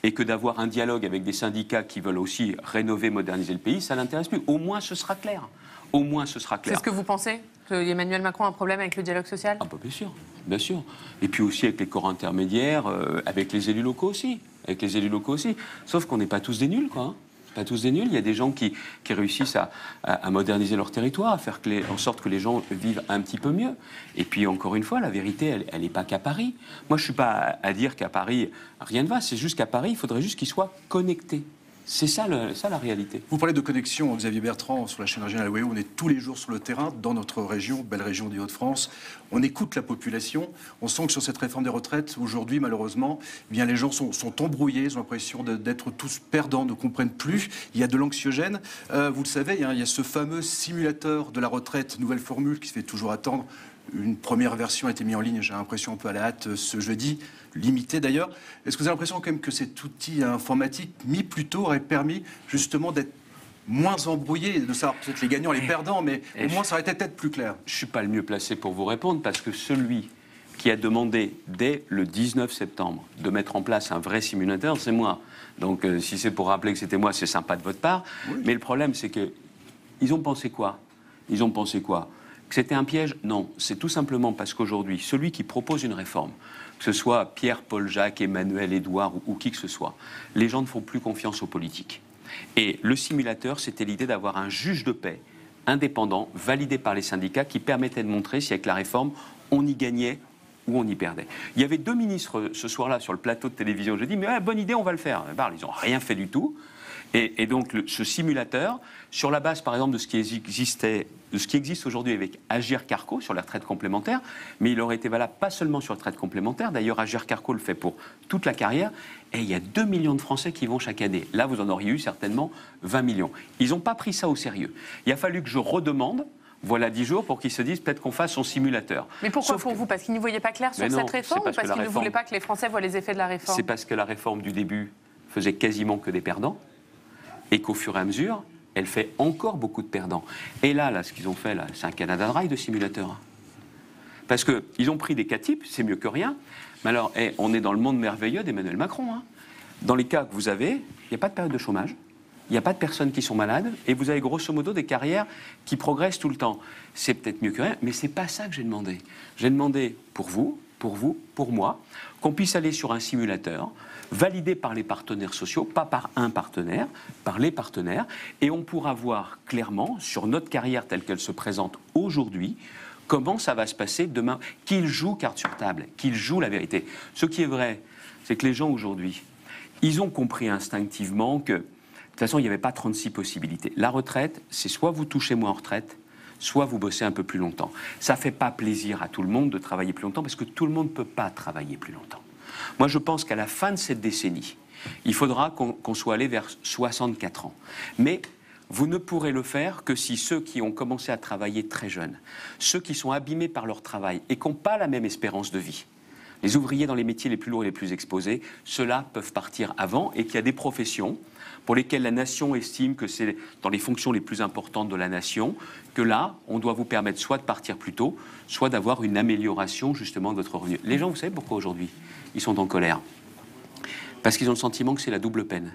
et que d'avoir un dialogue avec des syndicats qui veulent aussi rénover, moderniser le pays, ça ne l'intéresse plus. Au moins, ce sera clair. Au moins, ce sera clair. C'est ce que vous pensez? Emmanuel Macron a un problème avec le dialogue social? Ah bah bien sûr, bien sûr. Et puis aussi avec les corps intermédiaires, avec les élus locaux aussi. Avec les élus locaux aussi. Sauf qu'on n'est pas tous des nuls, quoi. Hein. Pas tous des nuls. Il y a des gens qui réussissent à moderniser leur territoire, à faire en sorte que les gens vivent un petit peu mieux. Et puis, encore une fois, la vérité, elle n'est pas qu'à Paris. Moi, je ne suis pas à dire qu'à Paris, rien ne va. C'est juste qu'à Paris, il faudrait juste qu'ils soient connectés. C'est ça, la réalité. Vous parlez de connexion, Xavier Bertrand, sur la chaîne régionale WEO. On est tous les jours sur le terrain, dans notre région, belle région des Hauts-de-France. On écoute la population. On sent que sur cette réforme des retraites, aujourd'hui, malheureusement, eh bien, les gens sont embrouillés. Ils ont l'impression d'être tous perdants, ne comprennent plus. Il y a de l'anxiogène. Vous le savez, il y a ce fameux simulateur de la retraite, nouvelle formule, qui se fait toujours attendre. Une première version a été mise en ligne, j'ai l'impression un peu à la hâte ce jeudi, limité d'ailleurs. Est-ce que vous avez l'impression quand même que cet outil informatique mis plus tôt aurait permis justement d'être moins embrouillé, de savoir peut-être les gagnants, les perdants, mais au moins ça aurait été peut-être plus clair? Je ne suis pas le mieux placé pour vous répondre parce que celui qui a demandé dès le 19 septembre de mettre en place un vrai simulateur, c'est moi. Donc si c'est pour rappeler que c'était moi, c'est sympa de votre part. Oui. Mais le problème, c'est qu'ils ont pensé quoi? Ils ont pensé quoi? Que c'était un piège? Non, c'est tout simplement parce qu'aujourd'hui, celui qui propose une réforme, que ce soit Pierre, Paul, Jacques, Emmanuel, Édouard ou qui que ce soit, les gens ne font plus confiance aux politiques. Et le simulateur, c'était l'idée d'avoir un juge de paix indépendant, validé par les syndicats, qui permettait de montrer si avec la réforme, on y gagnait ou on y perdait. Il y avait 2 ministres ce soir-là sur le plateau de télévision. J'ai dit, mais bonne idée, on va le faire. Ils n'ont rien fait du tout. Et donc ce simulateur, sur la base par exemple de ce qui existe aujourd'hui avec Agir Carco sur les retraites complémentaires, mais il aurait été valable pas seulement sur les retraites complémentaires, d'ailleurs Agir Carco le fait pour toute la carrière, et il y a 2 millions de Français qui vont chaque année. Là vous en auriez eu certainement 20 millions. Ils n'ont pas pris ça au sérieux. Il a fallu que je redemande, voilà 10 jours, pour qu'ils se disent peut-être qu'on fasse son simulateur. Mais pourquoi pour vous? Parce qu'ils n'y voyaient pas clair sur cette réforme ou parce qu'ils ne voulaient pas que les Français voient les effets de la réforme? C'est parce que la réforme du début faisait quasiment que des perdants. Et qu'au fur et à mesure, elle fait encore beaucoup de perdants. Et là ce qu'ils ont fait, c'est un Canada Dry de simulateur. Parce qu'ils ont pris des cas types, c'est mieux que rien. Mais alors, on est dans le monde merveilleux d'Emmanuel Macron. Hein. Dans les cas que vous avez, il n'y a pas de période de chômage, il n'y a pas de personnes qui sont malades, et vous avez grosso modo des carrières qui progressent tout le temps. C'est peut-être mieux que rien, mais ce n'est pas ça que j'ai demandé. J'ai demandé pour vous, pour moi, qu'on puisse aller sur un simulateur, validé par les partenaires sociaux, pas par un partenaire, par les partenaires, et on pourra voir clairement, sur notre carrière telle qu'elle se présente aujourd'hui, comment ça va se passer demain, qu'ils jouent carte sur table, qu'ils jouent la vérité. Ce qui est vrai, c'est que les gens aujourd'hui, ils ont compris instinctivement que, de toute façon, il n'y avait pas 36 possibilités. La retraite, c'est soit vous touchez moins en retraite, soit vous bossez un peu plus longtemps. Ça ne fait pas plaisir à tout le monde de travailler plus longtemps, parce que tout le monde ne peut pas travailler plus longtemps. Moi, je pense qu'à la fin de cette décennie, il faudra qu'on soit allé vers 64 ans. Mais vous ne pourrez le faire que si ceux qui ont commencé à travailler très jeunes, ceux qui sont abîmés par leur travail et qui n'ont pas la même espérance de vie, les ouvriers dans les métiers les plus lourds et les plus exposés, ceux-là peuvent partir avant et qu'il y a des professions pour lesquelles la nation estime que c'est dans les fonctions les plus importantes de la nation, que là, on doit vous permettre soit de partir plus tôt, soit d'avoir une amélioration justement de votre revenu. Les gens, vous savez pourquoi aujourd'hui ils sont en colère? Parce qu'ils ont le sentiment que c'est la double peine.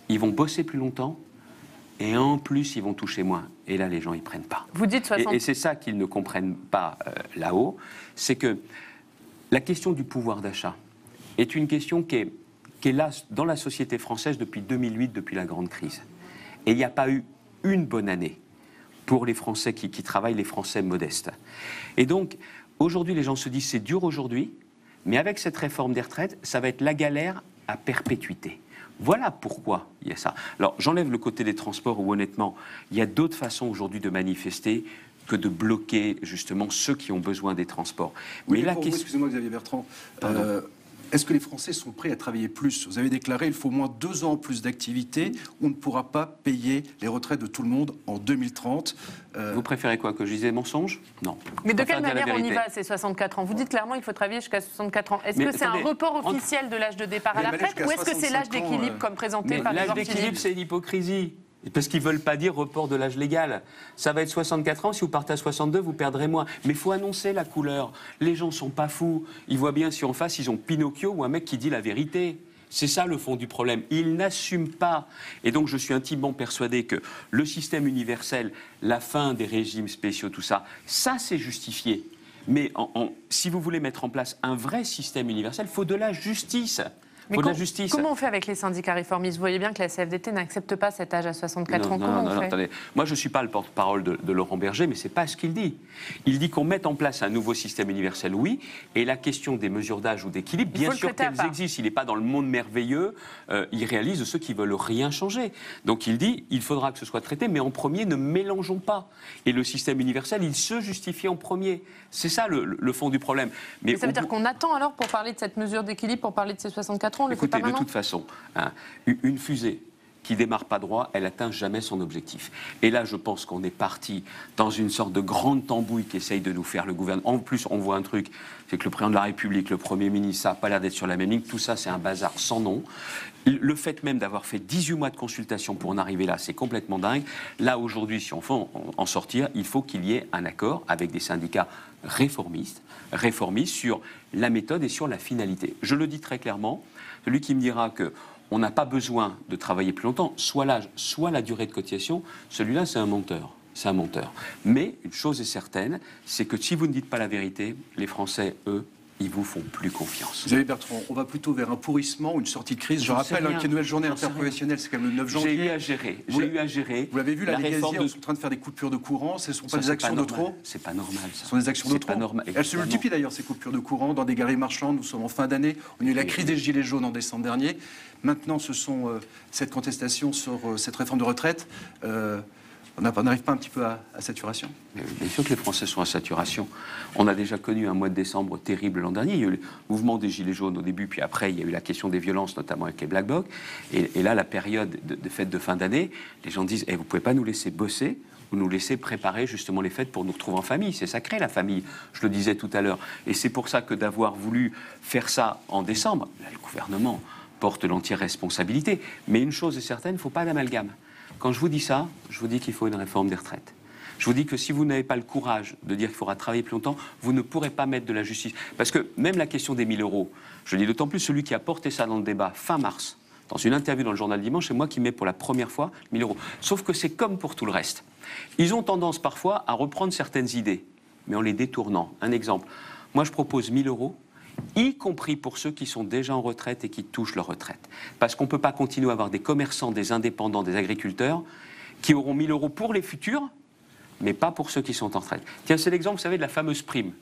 Ils vont bosser plus longtemps et en plus ils vont toucher moins. Et là, les gens, ils prennent pas. Vous dites 60... Et c'est ça qu'ils ne comprennent pas là-haut, c'est que la question du pouvoir d'achat est une question qui est là dans la société française depuis 2008, depuis la grande crise. Et il n'y a pas eu une bonne année pour les Français qui travaillent, les Français modestes. Et donc, aujourd'hui, les gens se disent c'est dur aujourd'hui, mais avec cette réforme des retraites, ça va être la galère à perpétuité. Voilà pourquoi il y a ça. Alors, j'enlève le côté des transports où, honnêtement, il y a d'autres façons aujourd'hui de manifester que de bloquer, justement, ceux qui ont besoin des transports. Oui, mais excusez-moi, Xavier Bertrand. Est-ce que les Français sont prêts à travailler plus? Vous avez déclaré qu'il faut au moins 2 ans plus d'activité. On ne pourra pas payer les retraites de tout le monde en 2030. Vous préférez quoi? Que je disais mensonge? Non. Mais de quelle manière on y va à ces 64 ans? Vous dites clairement qu'il faut travailler jusqu'à 64 ans. Est-ce que c'est un report officiel de l'âge de départ à la retraite ou est-ce que c'est l'âge d'équilibre comme présenté par les L'âge d'équilibre, c'est l'hypocrisie. Parce qu'ils ne veulent pas dire report de l'âge légal. Ça va être 64 ans, si vous partez à 62, vous perdrez moins. Mais il faut annoncer la couleur. Les gens ne sont pas fous. Ils voient bien si en face, ils ont Pinocchio ou un mec qui dit la vérité. C'est ça le fond du problème. Ils n'assument pas. Et donc je suis intimement persuadé que le système universel, la fin des régimes spéciaux, tout ça, ça c'est justifié. Mais si vous voulez mettre en place un vrai système universel, il faut de la justice. Il faut de la justice. Comment on fait avec les syndicats réformistes? Vous voyez bien que la CFDT n'accepte pas cet âge à 64 ans. Comment on fait? Attendez. Moi, je ne suis pas le porte-parole de Laurent Berger, mais ce n'est pas ce qu'il dit. Il dit qu'on mette en place un nouveau système universel, oui, et la question des mesures d'âge ou d'équilibre, bien sûr qu'elles existent. Il n'est pas dans le monde merveilleux, il réalise ceux qui ne veulent rien changer. Donc il dit, il faudra que ce soit traité, mais en premier, ne mélangeons pas. Et le système universel, il se justifie en premier. C'est ça le fond du problème. Mais ça veut dire qu'on attend alors pour parler de cette mesure d'équilibre, pour parler de ces 64 ans, on le fait pas maintenant ? De toute façon, hein, une fusée qui démarre pas droit, elle atteint jamais son objectif. Et là, je pense qu'on est parti dans une sorte de grande tambouille qu'essaye de nous faire le gouvernement. En plus, on voit un truc, c'est que le président de la République, le Premier ministre, ça n'a pas l'air d'être sur la même ligne. Tout ça, c'est un bazar sans nom. Le fait même d'avoir fait 18 mois de consultation pour en arriver là, c'est complètement dingue. Là, aujourd'hui, si on veut en sortir, il faut qu'il y ait un accord avec des syndicats réformistes sur la méthode et sur la finalité. Je le dis très clairement, celui qui me dira que on n'a pas besoin de travailler plus longtemps, soit l'âge, soit la durée de cotisation, celui-là, c'est un menteur. C'est un menteur. Mais une chose est certaine, c'est que si vous ne dites pas la vérité, les Français, eux, ils vous font plus confiance. Xavier Bertrand, on va plutôt vers un pourrissement, une sortie de crise. Je rappelle qu'il y a une nouvelle journée interprofessionnelle, c'est quand même le 9 janvier. J'ai eu à gérer. Vous l'avez vu, la Gazière sont en train de faire des coupures de courant. Ce ne sont pas des actions de trop. C'est pas normal, ça. Ce sont des actions de trop. Elles se multiplient d'ailleurs, ces coupures de courant, dans des galeries marchandes. Nous sommes en fin d'année. On a eu la crise des Gilets jaunes en décembre dernier. Maintenant, ce sont cette contestation sur cette réforme de retraite. On n'arrive pas un petit peu à saturation? Bien sûr que les Français sont à saturation. On a déjà connu un mois de décembre terrible l'an dernier. Il y a eu le mouvement des Gilets jaunes au début, puis après, il y a eu la question des violences, notamment avec les Black Blocs. Et là, la période de fête de fin d'année, les gens disent vous ne pouvez pas nous laisser bosser ou nous laisser préparer justement les fêtes pour nous retrouver en famille. C'est sacré, la famille, je le disais tout à l'heure. Et c'est pour ça que d'avoir voulu faire ça en décembre, là, le gouvernement porte l'entière responsabilité. Mais une chose est certaine, il ne faut pas d'amalgame. Quand je vous dis ça, je vous dis qu'il faut une réforme des retraites. Je vous dis que si vous n'avez pas le courage de dire qu'il faudra travailler plus longtemps, vous ne pourrez pas mettre de la justice. Parce que même la question des 1 000 euros, je le dis d'autant plus, celui qui a porté ça dans le débat fin mars, dans une interview dans le journal Dimanche, c'est moi qui mets pour la première fois 1 000 euros. Sauf que c'est comme pour tout le reste. Ils ont tendance parfois à reprendre certaines idées, mais en les détournant. Un exemple, moi je propose 1 000 euros, y compris pour ceux qui sont déjà en retraite et qui touchent leur retraite. Parce qu'on ne peut pas continuer à avoir des commerçants, des indépendants, des agriculteurs qui auront 1 000 euros pour les futurs, mais pas pour ceux qui sont en retraite. Tiens, c'est l'exemple, vous savez, de la fameuse prime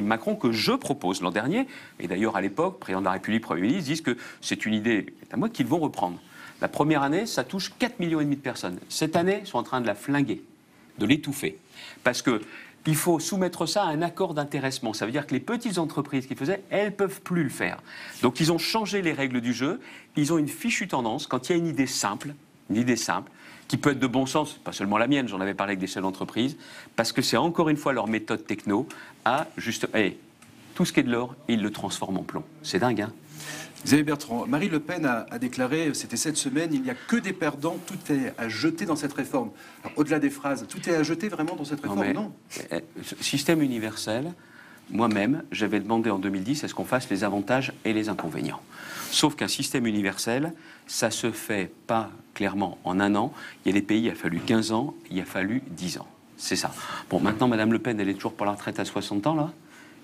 Macron que je propose l'an dernier, et d'ailleurs à l'époque, président de la République, Premier ministre, disent que c'est une idée, c'est à moi qu'ils vont reprendre. La première année, ça touche 4,5 millions de personnes. Cette année, ils sont en train de la flinguer, de l'étouffer. Parce que il faut soumettre ça à un accord d'intéressement. Ça veut dire que les petites entreprises qui faisaient, elles ne peuvent plus le faire. Donc ils ont changé les règles du jeu. Ils ont une fichue tendance, quand il y a une idée simple, qui peut être de bon sens, pas seulement la mienne, j'en avais parlé avec des chefs d'entreprise, parce que c'est encore une fois leur méthode techno, à juste... tout ce qui est de l'or, ils le transforment en plomb. C'est dingue, hein? Xavier Bertrand, Marine Le Pen a déclaré, c'était cette semaine, il n'y a que des perdants, tout est à jeter dans cette réforme. Au-delà des phrases, tout est à jeter vraiment dans cette réforme, non? Système universel, moi-même, j'avais demandé en 2010 à ce qu'on fasse les avantages et les inconvénients. Sauf qu'un système universel, ça se fait pas clairement en 1 an. Il y a des pays, il a fallu 15 ans, il a fallu 10 ans. C'est ça. Bon, maintenant, Madame Le Pen, elle est toujours pour la retraite à 60 ans, là.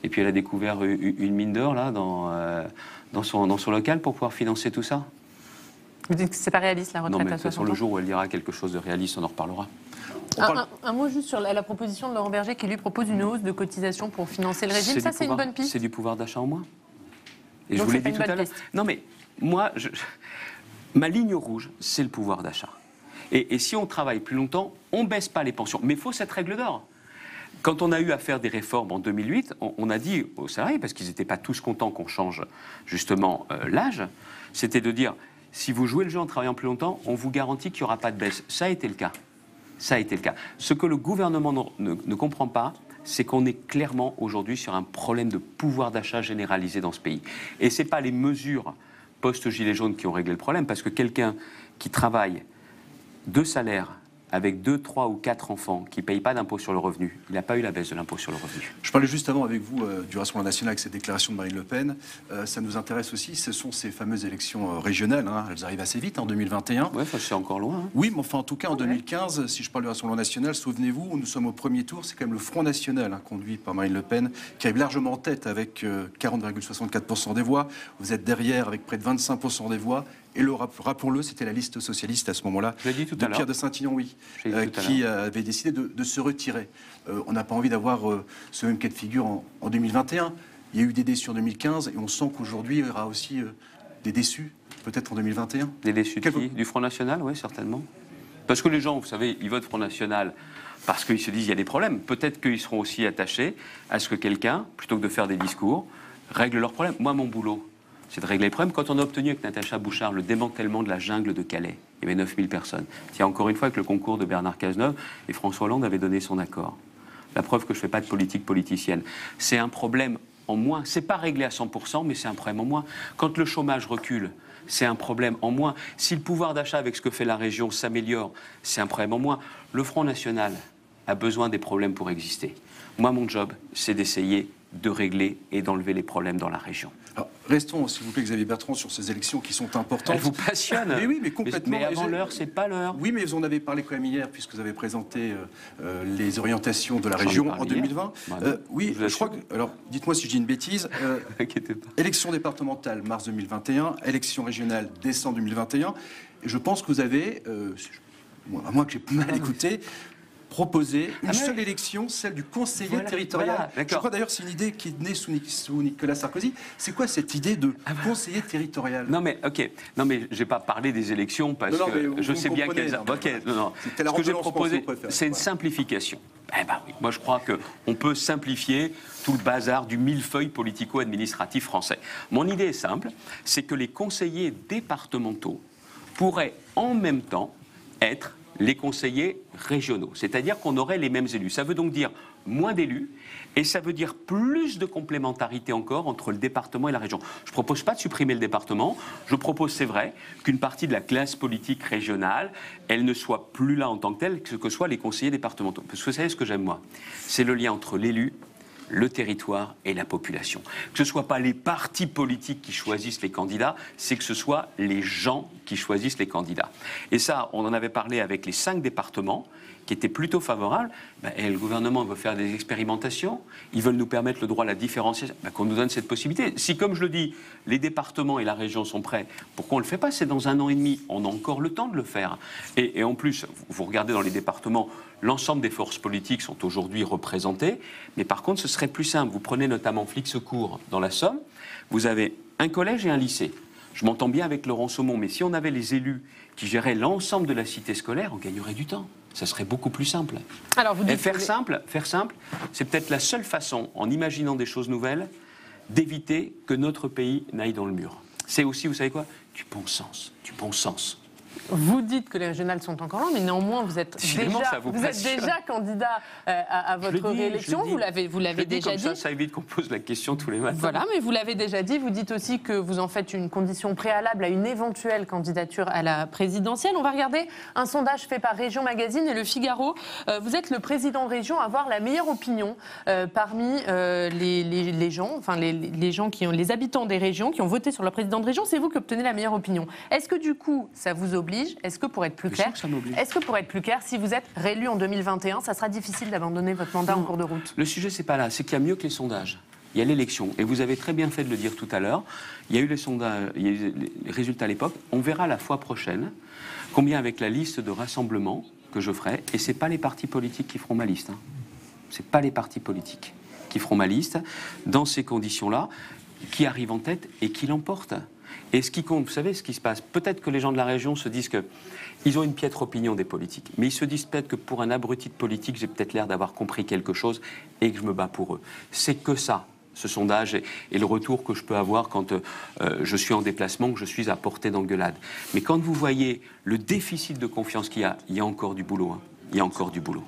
Et puis elle a découvert une mine d'or, là, dans son local pour pouvoir financer tout ça. Vous dites que c'est pas réaliste, la retraite à 60 ans? De toute façon, le jour où elle dira quelque chose de réaliste, on en reparlera. Un mot juste sur la proposition de Laurent Berger qui lui propose une hausse de cotisation pour financer le régime. Ça, c'est une bonne piste? C'est du pouvoir d'achat en moins. Et donc je vous l'ai dit tout à l'heure. Non, mais moi, ma ligne rouge, c'est le pouvoir d'achat. Et si on travaille plus longtemps, on ne baisse pas les pensions. Mais il faut cette règle d'or. Quand on a eu à faire des réformes en 2008, on a dit aux salariés, parce qu'ils n'étaient pas tous contents qu'on change justement l'âge, c'était de dire, si vous jouez le jeu en travaillant plus longtemps, on vous garantit qu'il n'y aura pas de baisse. Ça a été le cas. Ça a été le cas. Ce que le gouvernement ne comprend pas, c'est qu'on est clairement aujourd'hui sur un problème de pouvoir d'achat généralisé dans ce pays. Et ce n'est pas les mesures post-Gilets jaunes qui ont réglé le problème, parce que quelqu'un qui travaille 2 salaires avec 2, 3 ou 4 enfants qui ne payent pas d'impôt sur le revenu, il n'a pas eu la baisse de l'impôt sur le revenu. Je parlais juste avant avec vous du Rassemblement national avec cette déclaration de Marine Le Pen. Ça nous intéresse aussi, ce sont ces fameuses élections régionales. Hein. Elles arrivent assez vite en 2021. Oui, c'est encore loin. Hein. Oui, mais enfin en tout cas en 2015, si je parle du Rassemblement national, souvenez-vous, nous sommes au premier tour, c'est quand même le Front national conduit par Marine Le Pen qui arrive largement en tête avec 40,64% des voix. Vous êtes derrière avec près de 25% des voix. Et rappelons-le, c'était la liste socialiste à ce moment-là, de Pierre de Saint-Ignan, oui, qui avait décidé de se retirer. On n'a pas envie d'avoir ce même cas de figure en 2021. Il y a eu des déçus en 2015 et on sent qu'aujourd'hui, il y aura aussi des déçus, peut-être en 2021. Des déçus de qui ? Du Front National, oui, certainement. Parce que les gens, vous savez, ils votent Front National parce qu'ils se disent qu'il y a des problèmes. Peut-être qu'ils seront aussi attachés à ce que quelqu'un, plutôt que de faire des discours, règle leurs problèmes. Moi, mon boulot, c'est de régler les problèmes. Quand on a obtenu avec Natacha Bouchard le démantèlement de la jungle de Calais, il y avait 9000 personnes. Tiens, encore une fois, avec le concours de Bernard Cazeneuve, et François Hollande avait donné son accord. La preuve que je ne fais pas de politique politicienne. C'est un problème en moins. C'est pas réglé à 100%, mais c'est un problème en moins. Quand le chômage recule, c'est un problème en moins. Si le pouvoir d'achat avec ce que fait la région s'améliore, c'est un problème en moins. Le Front National a besoin des problèmes pour exister. Moi, mon job, c'est d'essayer de régler et d'enlever les problèmes dans la région. Alors, restons, s'il vous plaît, Xavier Bertrand, sur ces élections qui sont importantes. Elles vous passionnent. Mais oui, mais complètement. Mais avant l'heure, c'est pas l'heure. Oui, mais vous en avez parlé quand même hier, puisque vous avez présenté les orientations de la région en 2020. Oui, je crois que... Alors, dites-moi si je dis une bêtise. Inquiétez pas. Élection départementale, mars 2021. Élection régionale, décembre 2021. Et je pense que vous avez, à moins que j'ai mal écouté, proposer une seule élection, celle du conseiller territorial. Je crois d'ailleurs que c'est une idée qui est née sous Nicolas Sarkozy. C'est quoi cette idée de conseiller territorial ? Non mais ok, non mais je n'ai pas parlé des élections parce que je sais bien qu'elles... Ok, non. Ce que j'ai proposé, c'est une simplification. Eh ben oui, moi je crois qu'on peut simplifier tout le bazar du millefeuille politico-administratif français. Mon idée est simple, c'est que les conseillers départementaux pourraient en même temps être les conseillers régionaux, c'est-à-dire qu'on aurait les mêmes élus. Ça veut donc dire moins d'élus et ça veut dire plus de complémentarité encore entre le département et la région. Je ne propose pas de supprimer le département, je propose, c'est vrai, qu'une partie de la classe politique régionale, elle ne soit plus là en tant que telle, que soient les conseillers départementaux. Parce que vous savez ce que j'aime moi ? C'est le lien entre l'élu, le territoire et la population. Que ce ne soit pas les partis politiques qui choisissent les candidats, c'est que ce soit les gens qui choisissent les candidats. Et ça, on en avait parlé avec les 5 départements qui étaient plutôt favorables. Et le gouvernement veut faire des expérimentations, ils veulent nous permettre le droit à la différenciation, qu'on nous donne cette possibilité. Si, comme je le dis, les départements et la région sont prêts, pourquoi on ne le fait pas ? C'est dans 1 an et demi, on a encore le temps de le faire. Et en plus, vous regardez dans les départements, l'ensemble des forces politiques sont aujourd'hui représentées, mais par contre, ce serait plus simple. Vous prenez notamment Flixecourt dans la Somme, vous avez un collège et un lycée. Je m'entends bien avec Laurent Saumon, mais si on avait les élus qui géraient l'ensemble de la cité scolaire, on gagnerait du temps. Ça serait beaucoup plus simple. Alors, vous dites faire simple, c'est peut-être la seule façon, en imaginant des choses nouvelles, d'éviter que notre pays n'aille dans le mur. C'est aussi, vous savez quoi ? Du bon sens. Vous dites que les régionales sont encore loin, mais néanmoins, vous êtes déjà candidat à votre réélection. Vous l'avez déjà dit. Ça évite qu'on pose la question tous les matins. Voilà, mais vous l'avez déjà dit. Vous dites aussi que vous en faites une condition préalable à une éventuelle candidature à la présidentielle. On va regarder un sondage fait par Région Magazine et Le Figaro. Vous êtes le président de région à avoir la meilleure opinion parmi les gens, enfin les gens les habitants des régions qui ont voté sur le président de région. C'est vous qui obtenez la meilleure opinion. Est-ce que du coup, ça vous oblige ? Est-ce que pour être plus clair, si vous êtes réélu en 2021, ça sera difficile d'abandonner votre mandat en cours de route ? Le sujet, c'est pas là. C'est qu'il y a mieux que les sondages. Il y a l'élection. Et vous avez très bien fait de le dire tout à l'heure. Il y a eu les sondages, il y a eu les résultats à l'époque. On verra la fois prochaine combien avec la liste de rassemblement que je ferai. Et c'est pas les partis politiques qui feront ma liste. C'est pas les partis politiques qui feront ma liste. Dans ces conditions-là, qui arrive en tête et qui l'emporte. Et ce qui compte, vous savez ce qui se passe, peut-être que les gens de la région se disent qu'ils ont une piètre opinion des politiques, mais ils se disent peut-être que pour un abruti de politique, j'ai peut-être l'air d'avoir compris quelque chose et que je me bats pour eux. C'est que ça, ce sondage, et le retour que je peux avoir quand je suis en déplacement, que je suis à portée d'engueulade. Mais quand vous voyez le déficit de confiance qu'il y a encore du boulot. Il y a encore du boulot.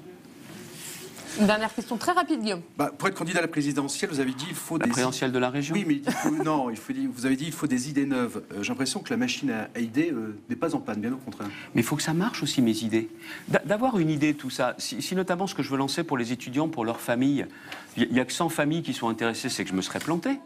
Une dernière question très rapide, Guillaume. Pour être candidat à la présidentielle, vous avez dit il faut la présidentielle de la région. Oui, mais vous avez dit il faut des idées neuves. J'ai l'impression que la machine à idées n'est pas en panne, bien au contraire. Mais il faut que ça marche aussi, mes idées. D'avoir une idée, tout ça. Si notamment ce que je veux lancer pour les étudiants, pour leurs familles, il n'y a que 100 familles qui sont intéressées, c'est que je me serais planté.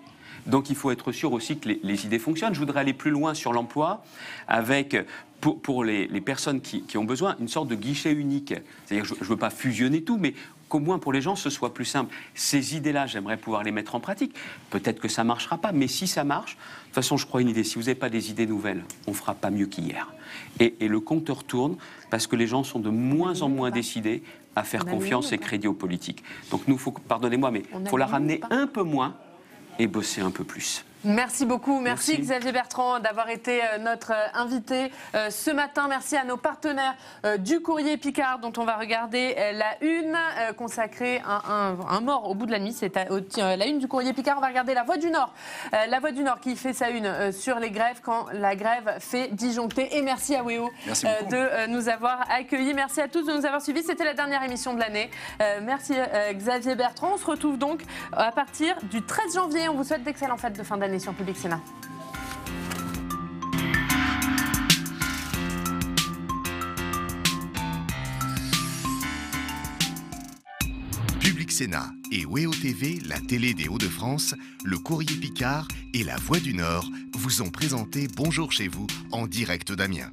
Donc il faut être sûr aussi que les idées fonctionnent. Je voudrais aller plus loin sur l'emploi avec, pour les personnes qui ont besoin, une sorte de guichet unique. C'est-à-dire que je ne veux pas fusionner tout, mais qu'au moins pour les gens ce soit plus simple. Ces idées-là, j'aimerais pouvoir les mettre en pratique. Peut-être que ça ne marchera pas, mais si ça marche, de toute façon je crois une idée, si vous n'avez pas des idées nouvelles, on ne fera pas mieux qu'hier. Et le compteur tourne parce que les gens sont de moins en moins décidés à faire confiance et crédit aux politiques. Donc nous, pardonnez-moi, mais il faut la ramener un peu moins et bosser un peu plus. Merci beaucoup. Merci Xavier Bertrand d'avoir été notre invité ce matin. Merci à nos partenaires du Courrier Picard dont on va regarder la une consacrée à un mort au bout de la nuit. C'est la une du Courrier Picard. On va regarder La Voix du Nord. La Voix du Nord qui fait sa une sur les grèves quand la grève fait disjoncter. Et merci à WEO de nous avoir accueillis. Merci à tous de nous avoir suivis. C'était la dernière émission de l'année. Merci Xavier Bertrand. On se retrouve donc à partir du 13 janvier. On vous souhaite d'excellentes fêtes de fin d'année sur Public Sénat. Public Sénat et WEO TV, la télé des Hauts-de-France, le Courrier Picard et la Voix du Nord vous ont présenté Bonjour chez vous en direct d'Amiens.